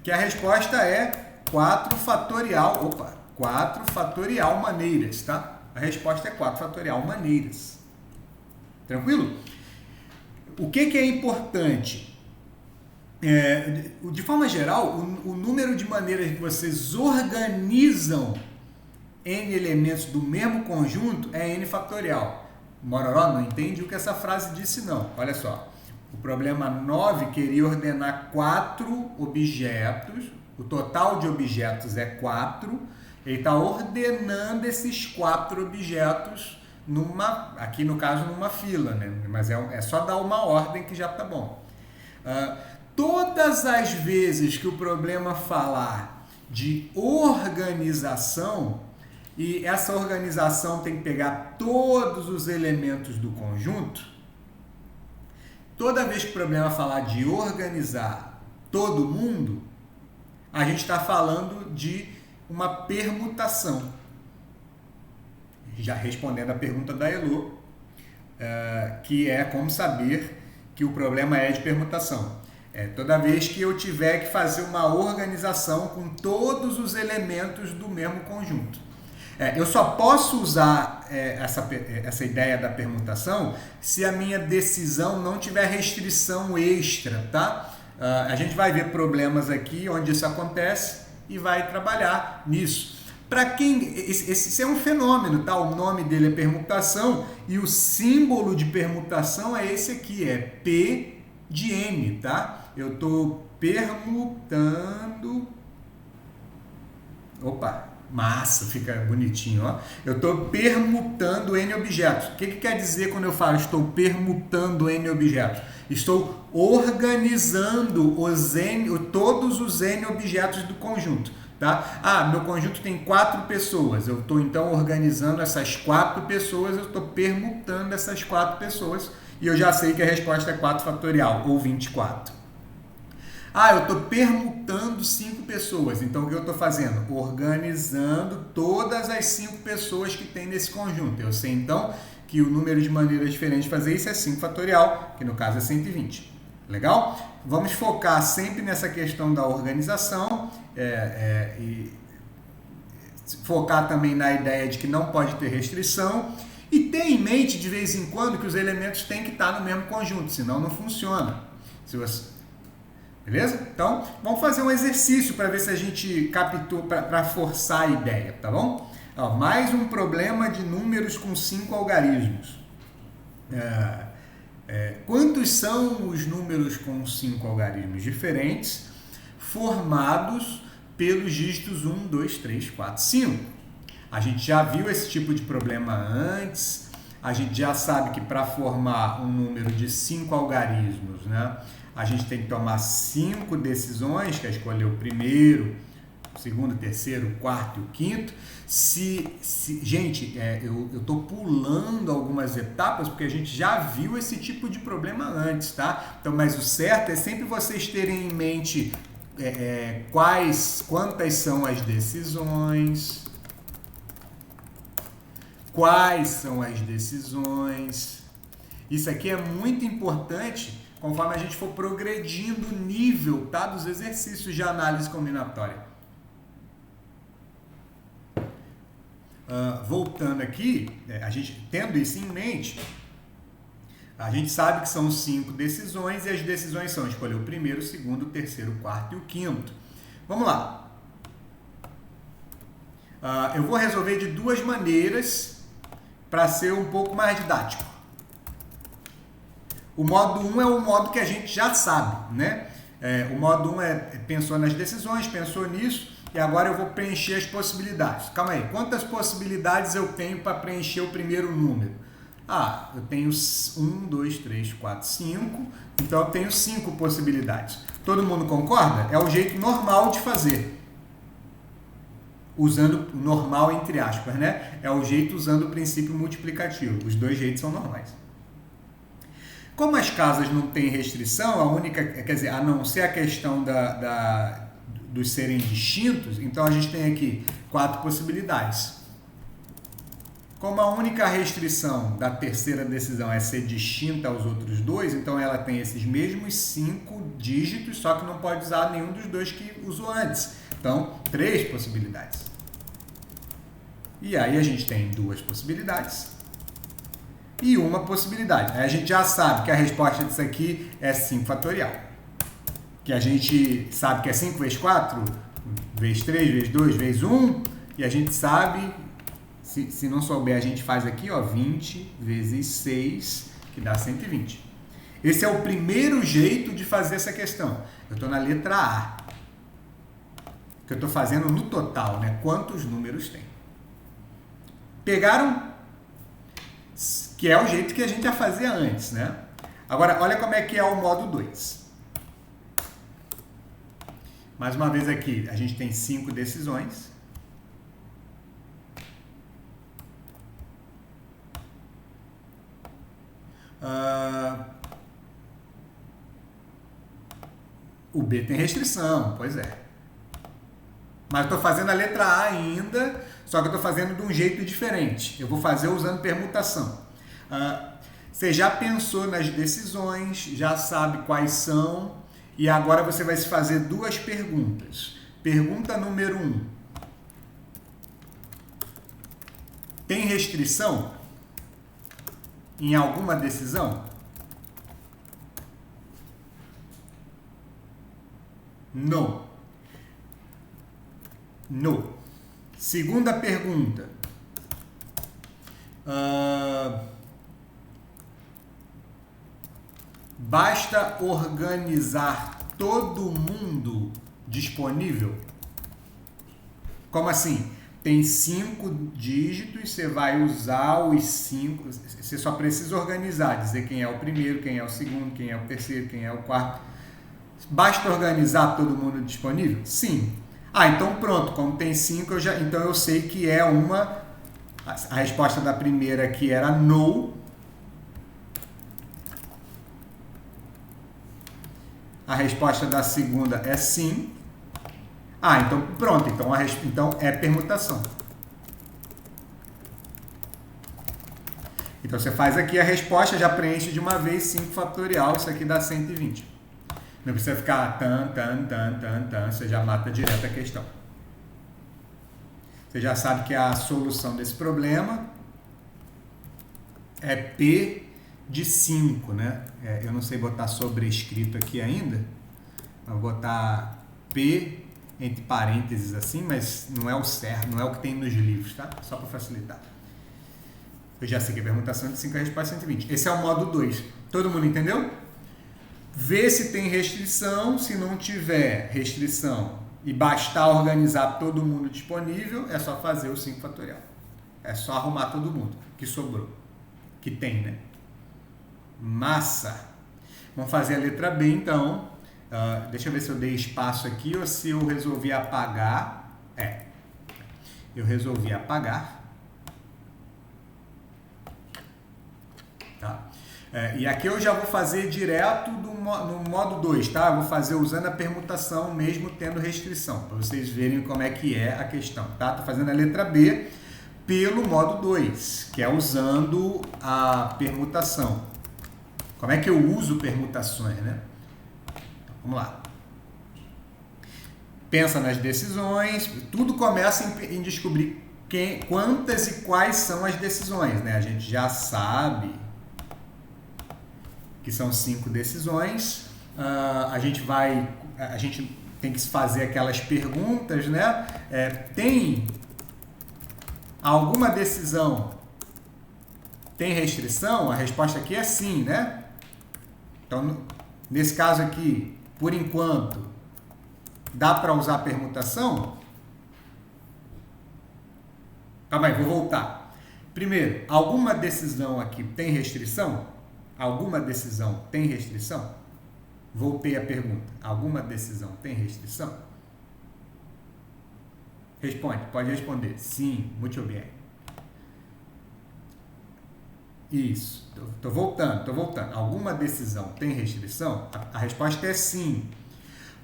que a resposta é 4 fatorial. 4 fatorial maneiras, tá? A resposta é 4 fatorial maneiras. Tranquilo? O que é importante? De forma geral, o número de maneiras que vocês organizam n elementos do mesmo conjunto é n fatorial. Mororó, não entendi o que essa frase disse não. Olha só, o problema 9 queria ordenar 4 objetos, o total de objetos é 4, ele está ordenando esses 4 objetos aqui no caso numa fila, né? Mas é só dar uma ordem que já está bom. Todas as vezes que o problema falar de organização, e essa organização tem que pegar todos os elementos do conjunto, toda vez que o problema falar de organizar todo mundo, a gente está falando de uma permutação. Já respondendo a pergunta da Elo, que é como saber que o problema é de permutação. Toda vez que eu tiver que fazer uma organização com todos os elementos do mesmo conjunto. Eu só posso usar essa ideia da permutação se a minha decisão não tiver restrição extra, tá? A gente vai ver problemas aqui onde isso acontece e vai trabalhar nisso. Para quem esse é um fenômeno, tá? O nome dele é permutação e o símbolo de permutação é esse aqui, é P de N, tá? Eu estou permutando. Opa, massa, fica bonitinho, ó. Eu estou permutando N objetos. O que quer dizer quando eu falo estou permutando N objetos? Estou organizando todos os N objetos do conjunto. Tá? Meu conjunto tem 4 pessoas, eu estou então organizando essas 4 pessoas, eu estou permutando essas 4 pessoas e eu já sei que a resposta é 4 fatorial, ou 24. Eu estou permutando 5 pessoas, então o que eu estou fazendo? Organizando todas as 5 pessoas que tem nesse conjunto. Eu sei então que o número de maneiras diferentes de fazer isso é 5 fatorial, que no caso é 120. Legal? Vamos focar sempre nessa questão da organização e focar também na ideia de que não pode ter restrição e ter em mente de vez em quando que os elementos têm que estar no mesmo conjunto, senão não funciona. Beleza? Então, vamos fazer um exercício para ver se a gente captou, para forçar a ideia, tá bom? Mais um problema de números com 5 algarismos. Quantos são os números com 5 algarismos diferentes formados pelos dígitos 1, 2, 3, 4, 5? A gente já viu esse tipo de problema antes, a gente já sabe que para formar um número de 5 algarismos, né, a gente tem que tomar 5 decisões, que é escolher o primeiro, o segundo, o terceiro, o quarto e o quinto. Gente, eu estou pulando algumas etapas porque a gente já viu esse tipo de problema antes, tá? Então, mas o certo é sempre vocês terem em mente quantas são as decisões, quais são as decisões. Isso aqui é muito importante conforme a gente for progredindo o nível, tá, dos exercícios de análise combinatória. voltando aqui, a gente tendo isso em mente, a gente sabe que são 5 decisões e as decisões são escolher o primeiro, o segundo, o terceiro, o quarto e o quinto. Vamos lá. Eu vou resolver de 2 maneiras para ser um pouco mais didático. O modo 1 é o modo que a gente já sabe, né? O modo 1 pensou nas decisões, pensou nisso, e agora eu vou preencher as possibilidades. Calma aí, quantas possibilidades eu tenho para preencher o primeiro número? Eu tenho 1, 2, 3, 4, 5, então eu tenho 5 possibilidades. Todo mundo concorda? É o jeito normal de fazer. Usando normal entre aspas, né? É o jeito usando o princípio multiplicativo. Os 2 jeitos são normais. Como as casas não têm restrição, a não ser a questão dos serem distintos, então a gente tem aqui 4 possibilidades. Como a única restrição da terceira decisão é ser distinta aos outros 2, então ela tem esses mesmos 5 dígitos, só que não pode usar nenhum dos 2 que usou antes. Então, 3 possibilidades. E aí a gente tem 2 possibilidades e 1 possibilidade. Aí a gente já sabe que a resposta disso aqui é 5 fatorial. Que a gente sabe que é 5 vezes 4, vezes 3, vezes 2, vezes 1, e a gente sabe, se não souber, a gente faz aqui, 20 vezes 6, que dá 120. Esse é o primeiro jeito de fazer essa questão. Eu estou na letra A, que eu estou fazendo no total, né? Quantos números tem. Pegaram? Que é o jeito que a gente já fazia antes, né? Agora, olha como é que é o modo 2. Mais uma vez aqui, a gente tem 5 decisões. O B tem restrição, pois é. Mas eu estou fazendo a letra A ainda, só que eu estou fazendo de um jeito diferente. Eu vou fazer usando permutação. Você já pensou nas decisões, já sabe quais são, e agora você vai se fazer 2 perguntas. Pergunta número 1. Tem restrição em alguma decisão? Não. No. Segunda pergunta. Basta organizar todo mundo disponível? Como assim? Tem 5 dígitos, você vai usar os 5, você só precisa organizar, dizer quem é o primeiro, quem é o segundo, quem é o terceiro, quem é o quarto. Basta organizar todo mundo disponível? Sim. Então pronto, como tem 5, então eu sei que é uma... A resposta da primeira aqui era no. A resposta da segunda é sim. Então pronto, então é permutação. Então você faz aqui a resposta, já preenche de uma vez 5 fatorial, isso aqui dá 120. Não precisa ficar tan, você já mata direto a questão. Você já sabe que a solução desse problema é P de 5, né? Eu não sei botar sobrescrito aqui ainda. Vou botar P entre parênteses assim, mas não é o certo, não é o que tem nos livros, tá? Só para facilitar. Eu já sei que a permutação de 5 é a resposta 120. Esse é o modo 2. Todo mundo entendeu? Vê se tem restrição. Se não tiver restrição e bastar organizar todo mundo disponível, é só fazer o 5 fatorial. É só arrumar todo mundo que sobrou. Que tem, né? Massa! Vamos fazer a letra B, então. Deixa eu ver se eu dei espaço aqui ou se eu resolvi apagar. Eu resolvi apagar. Tá? E aqui eu já vou fazer direto no modo 2, tá? Eu vou fazer usando a permutação mesmo tendo restrição, para vocês verem como é que é a questão, tá? Tô fazendo a letra B pelo modo 2, que é usando a permutação. Como é que eu uso permutações, né? Então, vamos lá. Pensa nas decisões, tudo começa em descobrir quantas e quais são as decisões, né? A gente já sabe que são 5 decisões. A gente tem que fazer aquelas perguntas, né? Tem alguma decisão tem restrição? A resposta aqui é sim, né? Então, nesse caso aqui, por enquanto, dá para usar permutação? Calma aí, vou voltar. Primeiro, alguma decisão aqui tem restrição? Alguma decisão tem restrição? Voltei a pergunta. Alguma decisão tem restrição? Responde, pode responder. Sim, muito bem. Isso, estou voltando. Alguma decisão tem restrição? A resposta é sim.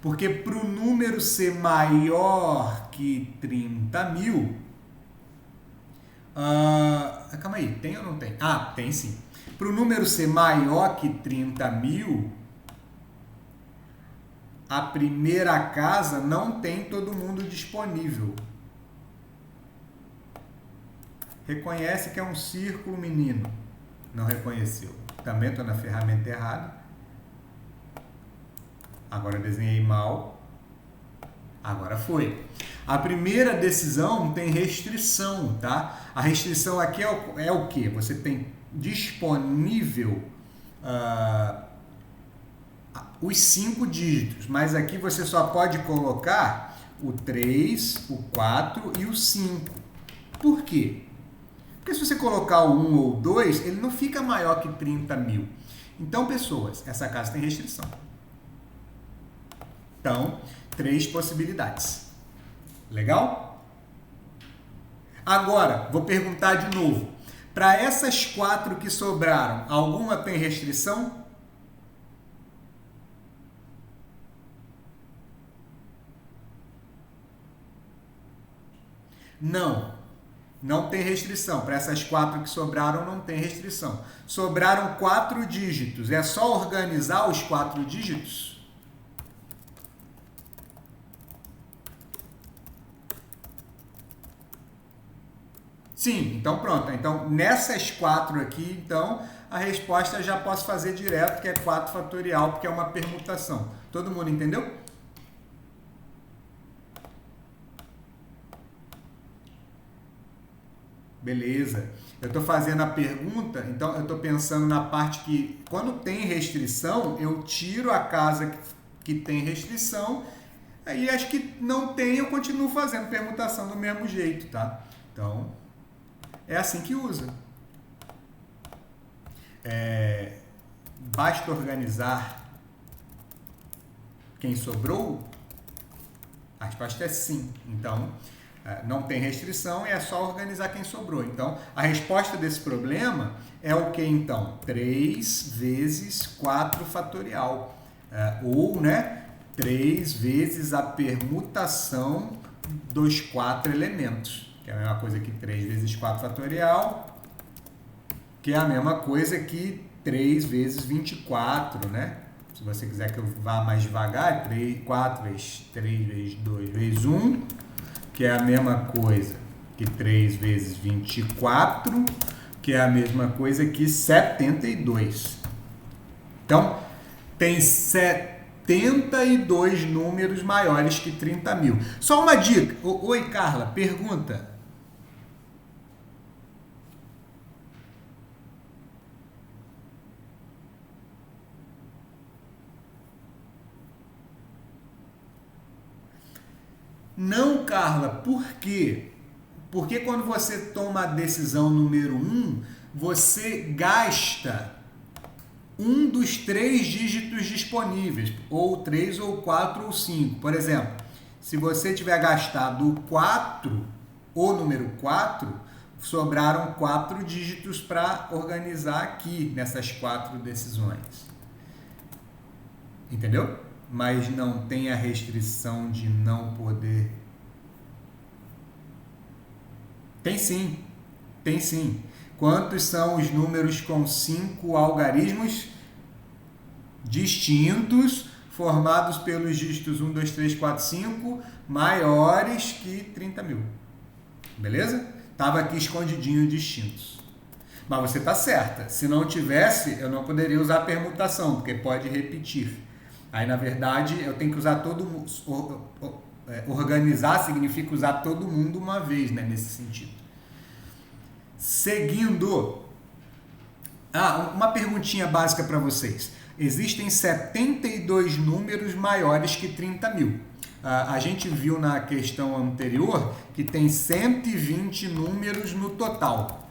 Porque para o número ser maior que 30 mil... calma aí, tem ou não tem? Tem sim. Para o número ser maior que 30 mil, a primeira casa não tem todo mundo disponível. Reconhece que é um círculo, menino. Não reconheceu. Também estou na ferramenta errada. Agora desenhei mal. Agora foi. A primeira decisão tem restrição, tá? A restrição aqui é o quê? Você tem disponível os 5 dígitos, mas aqui você só pode colocar o 3, o 4 e o 5. Por quê? Porque se você colocar o 1 ou o 2, ele não fica maior que 30 mil. Então, pessoas, essa casa tem restrição. Então, 3 possibilidades. Legal? Agora, vou perguntar de novo. Para essas 4 que sobraram, alguma tem restrição? Não tem restrição. Para essas 4 que sobraram, não tem restrição. Sobraram 4 dígitos. É só organizar os 4 dígitos? Sim, então pronto. Então, nessas 4 aqui, então, a resposta já posso fazer direto, que é 4 fatorial, porque é uma permutação. Todo mundo entendeu? Beleza. Eu estou fazendo a pergunta, então eu estou pensando na parte que, quando tem restrição, eu tiro a casa que tem restrição, aí acho que não tem, eu continuo fazendo permutação do mesmo jeito, tá? Então, é assim que usa. Basta organizar quem sobrou? A resposta é sim. Então, não tem restrição e é só organizar quem sobrou. Então, a resposta desse problema é o que, então? 3 vezes 4 fatorial. Ou, né, 3 vezes a permutação dos 4 elementos. Que é a mesma coisa que 3 vezes 4 fatorial, que é a mesma coisa que 3 vezes 24, né? Se você quiser que eu vá mais devagar, 4 vezes 3 vezes 2 vezes 1, que é a mesma coisa que 3 vezes 24, que é a mesma coisa que 72. Então, tem 72 números maiores que 30 mil. Só uma dica. Oi, Carla, pergunta. Não, Carla, por quê? Porque quando você toma a decisão número 1, você gasta um dos 3 dígitos disponíveis, ou 3, ou 4, ou 5. Por exemplo, se você tiver gastado o 4, o número 4, sobraram 4 dígitos para organizar aqui, nessas 4 decisões. Entendeu? Mas não tem a restrição de não poder. Tem sim, tem sim. Quantos são os números com 5 algarismos distintos, formados pelos dígitos 1, 2, 3, 4, 5, maiores que 30 mil? Beleza? Estava aqui escondidinho distintos. Mas você está certa. Se não tivesse, eu não poderia usar permutação, porque pode repetir. Aí, na verdade, eu tenho que usar todo mundo. Organizar significa usar todo mundo uma vez, né? Nesse sentido. Seguindo. Uma perguntinha básica para vocês. Existem 72 números maiores que 30 mil. A gente viu na questão anterior que tem 120 números no total.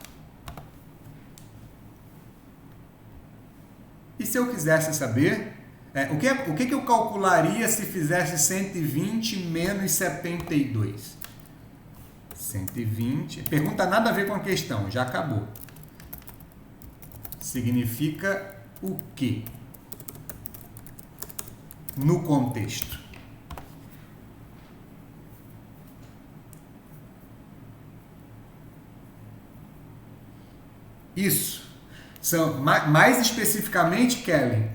E se eu quisesse saber, o que eu calcularia se fizesse 120 menos 72? 120, pergunta nada a ver com a questão, já acabou. Significa o quê? No contexto. Isso. São, mais especificamente, Kevin,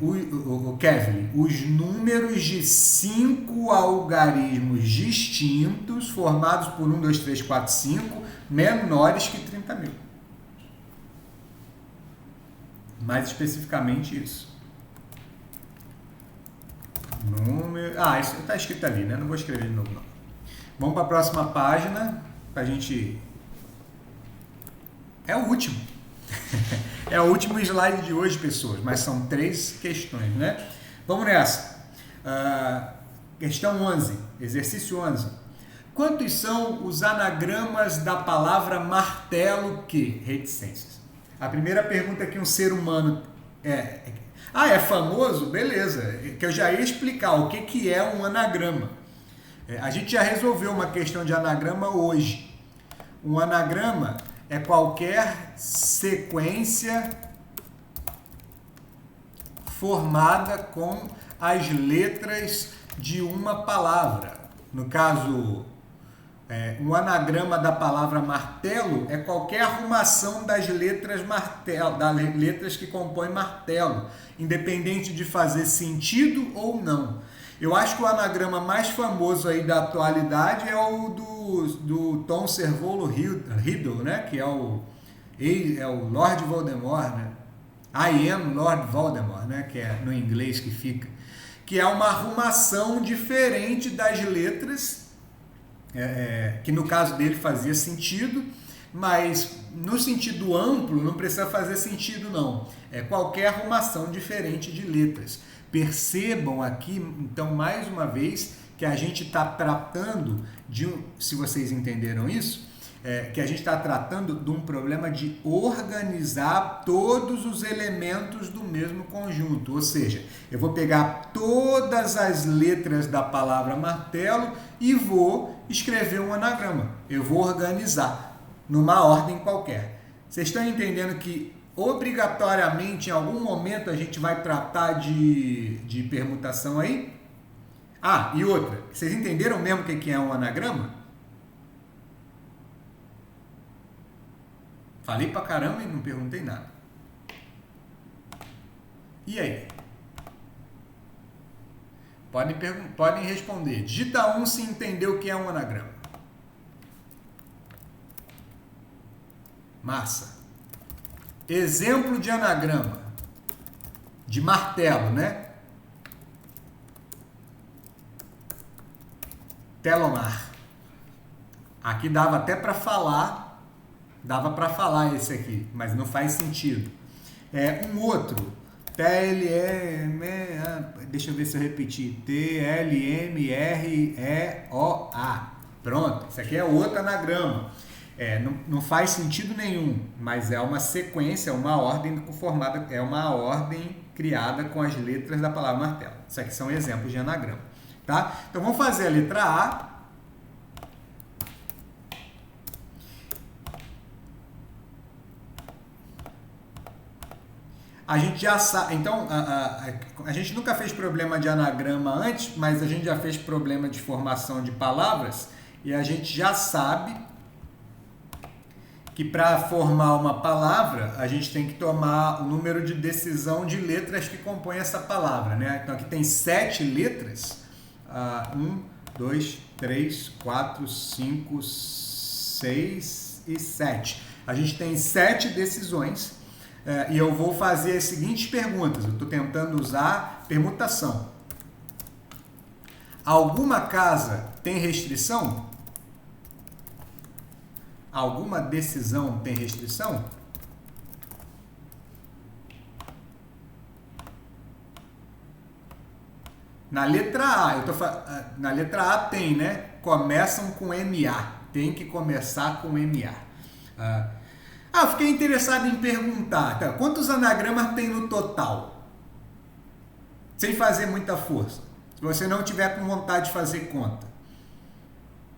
os números de 5 algarismos distintos, formados por 1, 2, 3, 4, 5, menores que 30 mil. Mais especificamente isso. Número... isso está escrito ali, né? Não vou escrever de novo, não. Vamos para a próxima página, para a gente... É o último. É o último slide de hoje, pessoas, mas são 3 questões, né? Vamos nessa. Questão 11, exercício 11. Quantos são os anagramas da palavra martelo que? Reticências. A primeira pergunta que um ser humano é famoso? Beleza, que eu já ia explicar o que é um anagrama. A gente já resolveu uma questão de anagrama hoje. Um anagrama é qualquer sequência formada com as letras de uma palavra. No caso, um anagrama da palavra martelo é qualquer arrumação das letras martelo, das letras que compõem martelo, independente de fazer sentido ou não. Eu acho que o anagrama mais famoso aí da atualidade é o do Tom Servolo Riddle, né? Que é o Lord Voldemort, né? I am Lord Voldemort, né? Que é no inglês que fica. Que é uma arrumação diferente das letras, que no caso dele fazia sentido, mas no sentido amplo não precisa fazer sentido, não. É qualquer arrumação diferente de letras. Percebam aqui, então, mais uma vez, que a gente está tratando se vocês entenderam isso, que a gente está tratando de um problema de organizar todos os elementos do mesmo conjunto. Ou seja, eu vou pegar todas as letras da palavra martelo e vou escrever um anagrama. Eu vou organizar numa ordem qualquer. Vocês estão entendendo que obrigatoriamente, em algum momento, a gente vai tratar de permutação aí? E outra, vocês entenderam mesmo o que é um anagrama? Falei pra caramba e não perguntei nada. E aí? Podem responder. Digita 1 se entendeu o que é um anagrama. Massa. Exemplo de anagrama. De martelo, né? Telomar. Aqui dava até para falar. Dava para falar esse aqui, mas não faz sentido. Um outro. Deixa eu ver se eu repeti. TLMREOA. Pronto. Esse aqui é outro anagrama. Não faz sentido nenhum, mas é uma sequência, uma ordem formada, é uma ordem criada com as letras da palavra martelo. Isso aqui são exemplos de anagrama, tá? Então vamos fazer a letra A. A gente já sabe, então a gente nunca fez problema de anagrama antes, mas a gente já fez problema de formação de palavras e a gente já sabe que para formar uma palavra, a gente tem que tomar o número de decisão de letras que compõem essa palavra, né? Então aqui tem 7 letras. 1, 2, 3, 4, 5, 6 e 7. A gente tem 7 decisões e eu vou fazer as seguintes perguntas. Eu estou tentando usar permutação. Alguma casa tem restrição? Alguma decisão tem restrição? Na letra A, na letra A tem, né? Começam com MA. Tem que começar com MA. Eu fiquei interessado em perguntar, tá, quantos anagramas tem no total? Sem fazer muita força. Se você não tiver com vontade de fazer conta.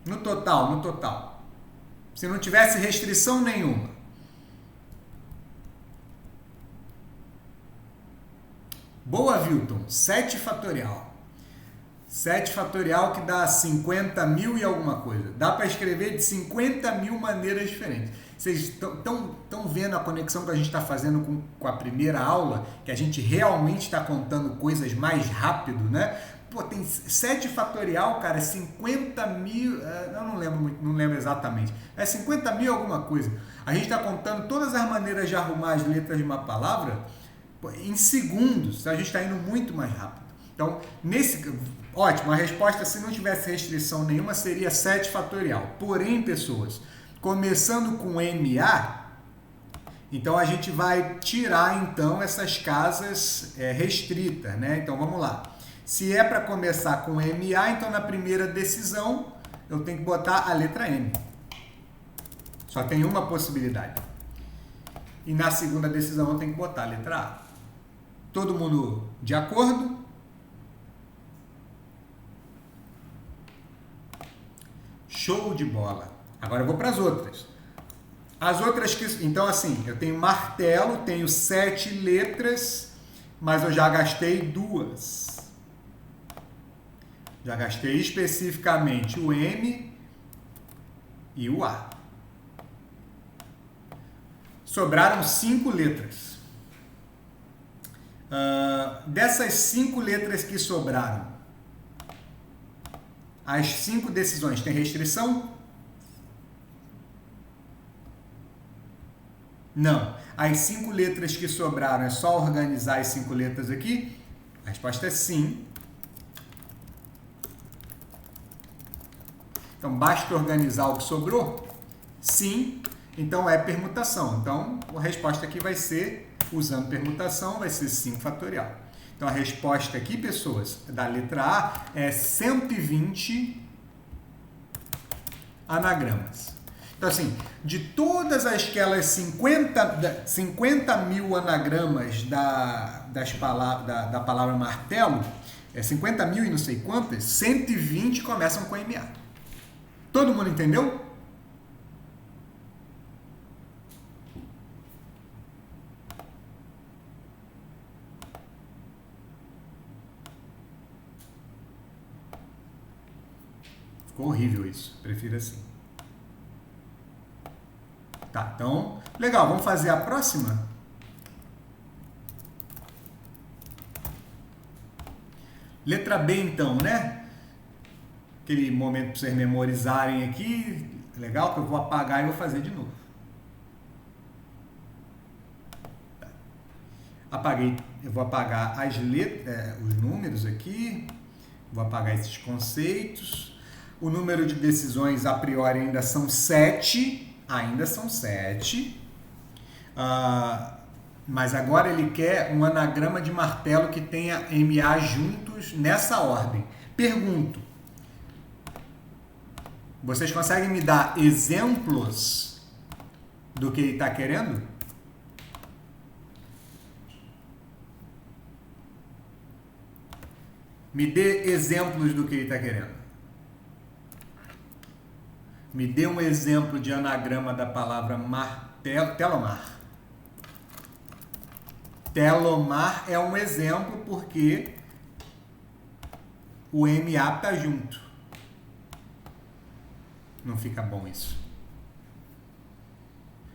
No total. Se não tivesse restrição nenhuma. Boa, Vilton. 7 fatorial. 7 fatorial que dá 50 mil e alguma coisa. Dá para escrever de 50 mil maneiras diferentes. Vocês estão vendo a conexão que a gente está fazendo com a primeira aula? Que a gente realmente está contando coisas mais rápido, né? Pô, tem 7 fatorial, cara, 50 mil... Eu não lembro muito, não lembro exatamente. É 50 mil alguma coisa. A gente está contando todas as maneiras de arrumar as letras de uma palavra em segundos. A gente está indo muito mais rápido. Então, ótimo, a resposta, se não tivesse restrição nenhuma, seria 7 fatorial. Porém, pessoas, começando com MA, então a gente vai tirar então essas casas restritas, né? Então, vamos lá. Se é para começar com MA, então na primeira decisão eu tenho que botar a letra M. Só tem uma possibilidade. E na segunda decisão eu tenho que botar a letra A. Todo mundo de acordo? Show de bola. Agora eu vou para as outras. As outras que... Então, assim, eu tenho martelo, tenho 7 letras, mas eu já gastei 2. Já gastei especificamente o M e o A. Sobraram 5 letras. Dessas 5 letras que sobraram, as 5 decisões têm restrição? Não. As 5 letras que sobraram, é só organizar as 5 letras aqui? A resposta é sim. Então, basta organizar o que sobrou? Sim. Então, é permutação. Então, a resposta aqui vai ser, usando permutação, vai ser 5 fatorial. Então, a resposta aqui, pessoas, da letra A é 120 anagramas. Então, assim, de todas aquelas 50 mil anagramas da palavra martelo, 50 mil e não sei quantas, 120 começam com MA. Todo mundo entendeu? Ficou horrível isso. Prefiro assim. Tá, então, legal. Vamos fazer a próxima? Letra B, então, né? Aquele momento para vocês memorizarem aqui. Legal, que eu vou apagar e vou fazer de novo. Apaguei. Eu vou apagar as letras, os números aqui. Vou apagar esses conceitos. O número de decisões a priori ainda são 7. Ainda são 7. Mas agora ele quer um anagrama de martelo que tenha MA juntos nessa ordem. Pergunto. Vocês conseguem me dar exemplos do que ele está querendo? Me dê exemplos do que ele está querendo. Me dê um exemplo de anagrama da palavra martelo, telomar. Telomar é um exemplo porque o MA está junto. Não fica bom isso.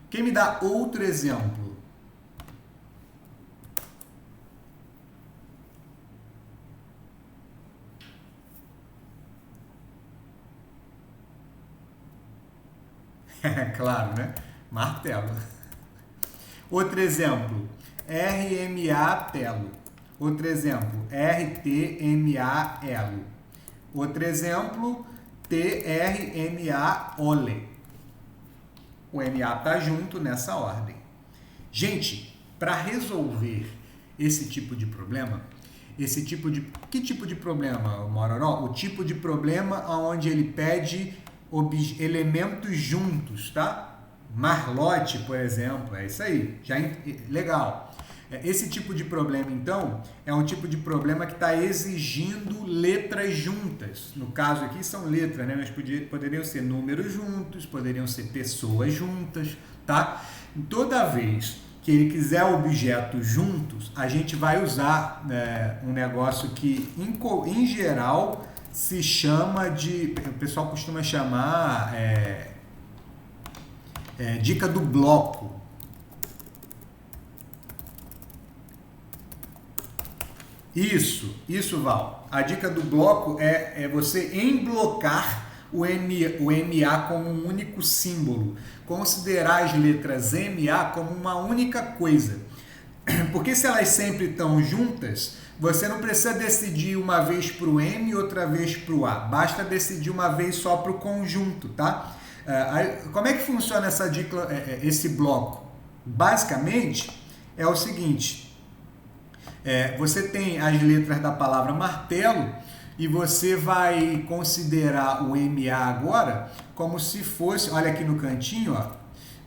Quem me dá outro exemplo? Claro, né? Martelo. Outro exemplo, RMA telo. Outro exemplo, RTMA elo. Outro exemplo, TRMA ole. O MA está junto nessa ordem. Gente, para resolver esse tipo de problema, que tipo de problema, Mororó? O tipo de problema onde ele pede elementos juntos, tá? Marlote, por exemplo, é isso aí, legal. Esse tipo de problema, então, é um tipo de problema que está exigindo letras juntas. No caso aqui são letras, né? Mas poderiam ser números juntos, poderiam ser pessoas juntas, tá? Toda vez que ele quiser objetos juntos, a gente vai usar um negócio que, em geral, se chama de... O pessoal costuma chamar dica do bloco. Isso, Val. A dica do bloco é você emblocar o MA como um único símbolo. Considerar as letras MA como uma única coisa. Porque se elas sempre estão juntas, você não precisa decidir uma vez para o M e outra vez para o A. Basta decidir uma vez só para o conjunto, tá? Como é que funciona essa dica, esse bloco? Basicamente, é o seguinte. Você tem as letras da palavra martelo e você vai considerar o MA agora como se fosse, olha aqui no cantinho, ó,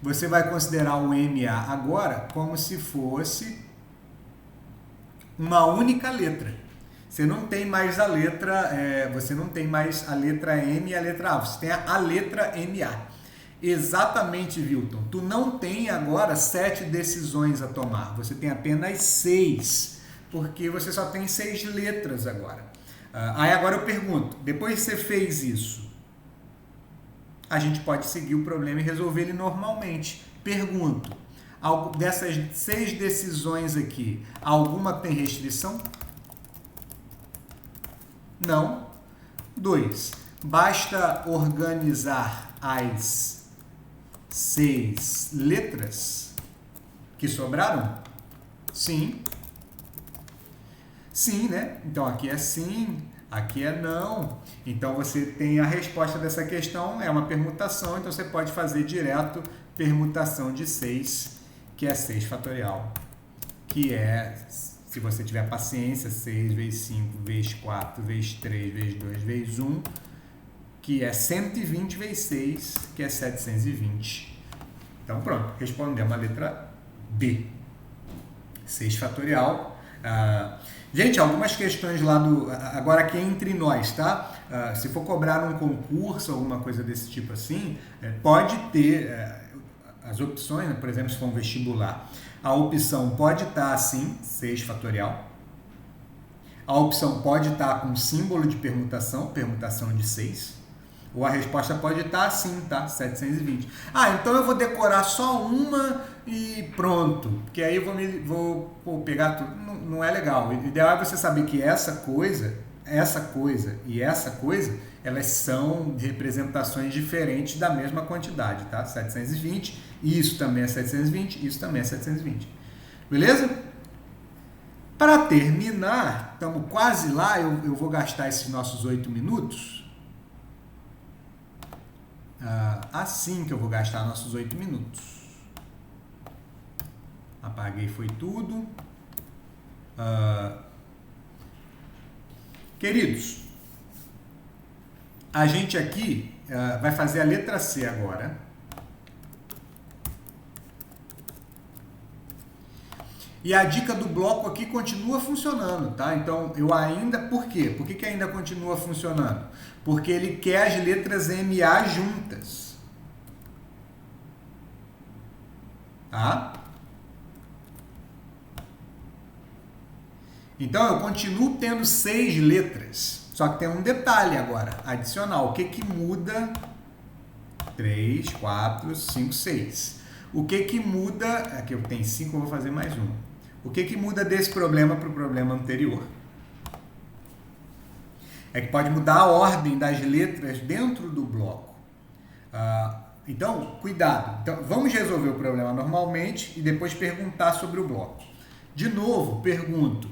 você vai considerar o MA agora como se fosse uma única letra. Você não tem mais a letra, você não tem mais a letra M e a letra A, você tem a letra MA. Exatamente, Wilton. Tu não tem agora 7 decisões a tomar, você tem apenas 6. Porque você só tem 6 letras agora. Aí agora eu pergunto, depois que você fez isso, a gente pode seguir o problema e resolver ele normalmente. Pergunto, dessas 6 decisões aqui, alguma tem restrição? Não. 2. Basta organizar as 6 letras que sobraram? Sim. Sim, né? Então aqui é sim, aqui é não. Então você tem a resposta dessa questão, é uma permutação, então você pode fazer direto permutação de 6, que é 6 fatorial, que é, se você tiver paciência, 6 vezes 5 vezes 4 vezes 3 vezes 2 vezes 1, que é 120 vezes 6, que é 720. Então pronto, respondemos a letra B. 6 fatorial. Gente, algumas questões lá agora aqui é entre nós, tá? Se for cobrar um concurso, alguma coisa desse tipo assim, pode ter as opções, né? Por exemplo, se for um vestibular, a opção pode estar assim, 6 fatorial. A opção pode estar com símbolo de permutação de 6. Ou a resposta pode estar assim, tá? 720. Então eu vou decorar só uma e pronto. Porque aí eu vou pegar tudo. Não é legal. O ideal é você saber que essa coisa e essa coisa, elas são representações diferentes da mesma quantidade, tá? 720, isso também é 720, isso também é 720. Beleza? Para terminar, estamos quase lá, eu vou gastar esses nossos 8 minutos. Assim que eu vou gastar nossos 8 minutos. Apaguei, foi tudo. Queridos, a gente aqui vai fazer a letra C agora. E a dica do bloco aqui continua funcionando, tá? Então, por quê? Por que ainda continua funcionando? Porque ele quer as letras MA juntas. Tá? Então, eu continuo tendo 6 letras. Só que tem um detalhe agora, adicional. O que muda? 3, 4, 5, 6. O que muda? Aqui eu tenho 5, eu vou fazer mais um. O que muda desse problema para o problema anterior? É que pode mudar a ordem das letras dentro do bloco. Então, cuidado. Então, vamos resolver o problema normalmente e depois perguntar sobre o bloco. De novo, pergunto,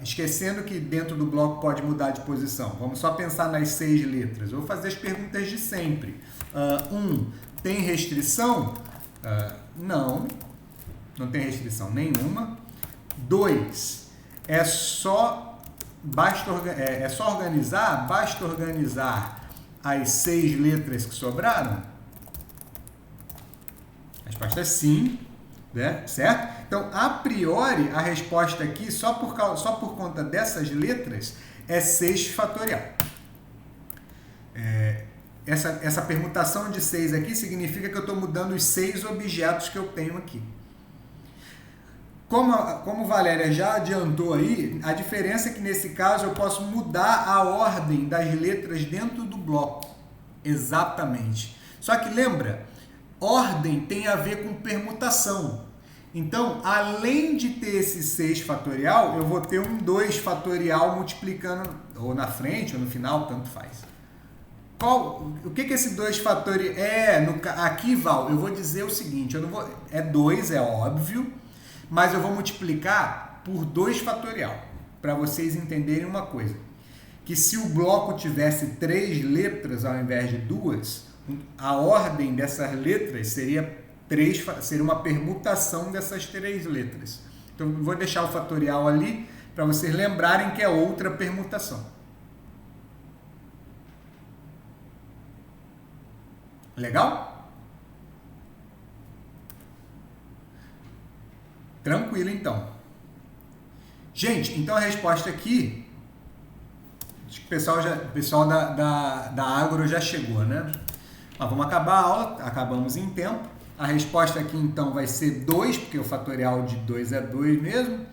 esquecendo que dentro do bloco pode mudar de posição. Vamos só pensar nas 6 letras. Eu vou fazer as perguntas de sempre. 1. Tem restrição? Não tem restrição nenhuma. 2. Basta organizar as 6 letras que sobraram? A resposta é sim, né? Certo? Então, a priori, a resposta aqui, só por conta dessas letras, é 6 fatorial. Essa permutação de 6 aqui significa que eu estou mudando os 6 objetos que eu tenho aqui. Como Valéria já adiantou aí, a diferença é que nesse caso eu posso mudar a ordem das letras dentro do bloco. Exatamente. Só que lembra, ordem tem a ver com permutação. Então, além de ter esse 6 fatorial, eu vou ter um 2 fatorial multiplicando ou na frente ou no final, tanto faz. O que é esse 2 fatorial? Aqui, Val, eu vou dizer o seguinte, é 2, é óbvio, mas eu vou multiplicar por 2 fatorial, para vocês entenderem uma coisa, que se o bloco tivesse 3 letras ao invés de 2, a ordem dessas letras seria uma permutação dessas 3 letras. Então, eu vou deixar o fatorial ali para vocês lembrarem que é outra permutação. Legal? Tranquilo, então. Gente, então a resposta aqui, acho que o pessoal da Agro já chegou, né? Vamos acabar a aula, acabamos em tempo. A resposta aqui, então, vai ser 2, porque o fatorial de 2 é 2 mesmo.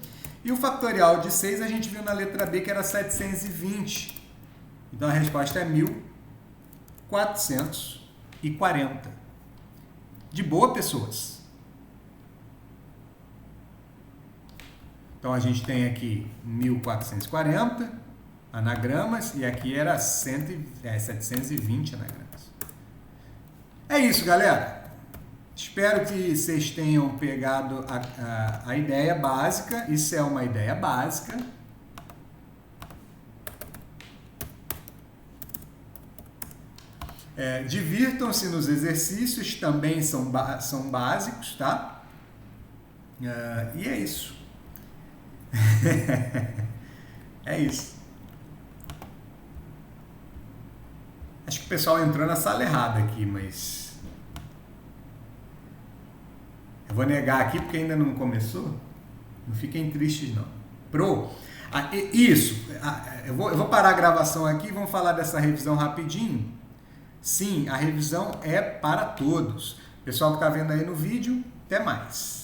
E o fatorial de 6 a gente viu na letra B que era 720. Então, a resposta é 1440. De boa, pessoas? Então, a gente tem aqui 1440 anagramas e aqui era 720 anagramas. É isso, galera. Espero que vocês tenham pegado a ideia básica. Isso é uma ideia básica. Divirtam-se nos exercícios, também são básicos, tá? E é isso. É isso. Acho que o pessoal entrou na sala errada aqui, mas eu vou negar aqui porque ainda não começou. Não fiquem tristes, não. Isso. Eu vou parar a gravação aqui e vamos falar dessa revisão rapidinho. Sim, a revisão é para todos. Pessoal que está vendo aí no vídeo, até mais.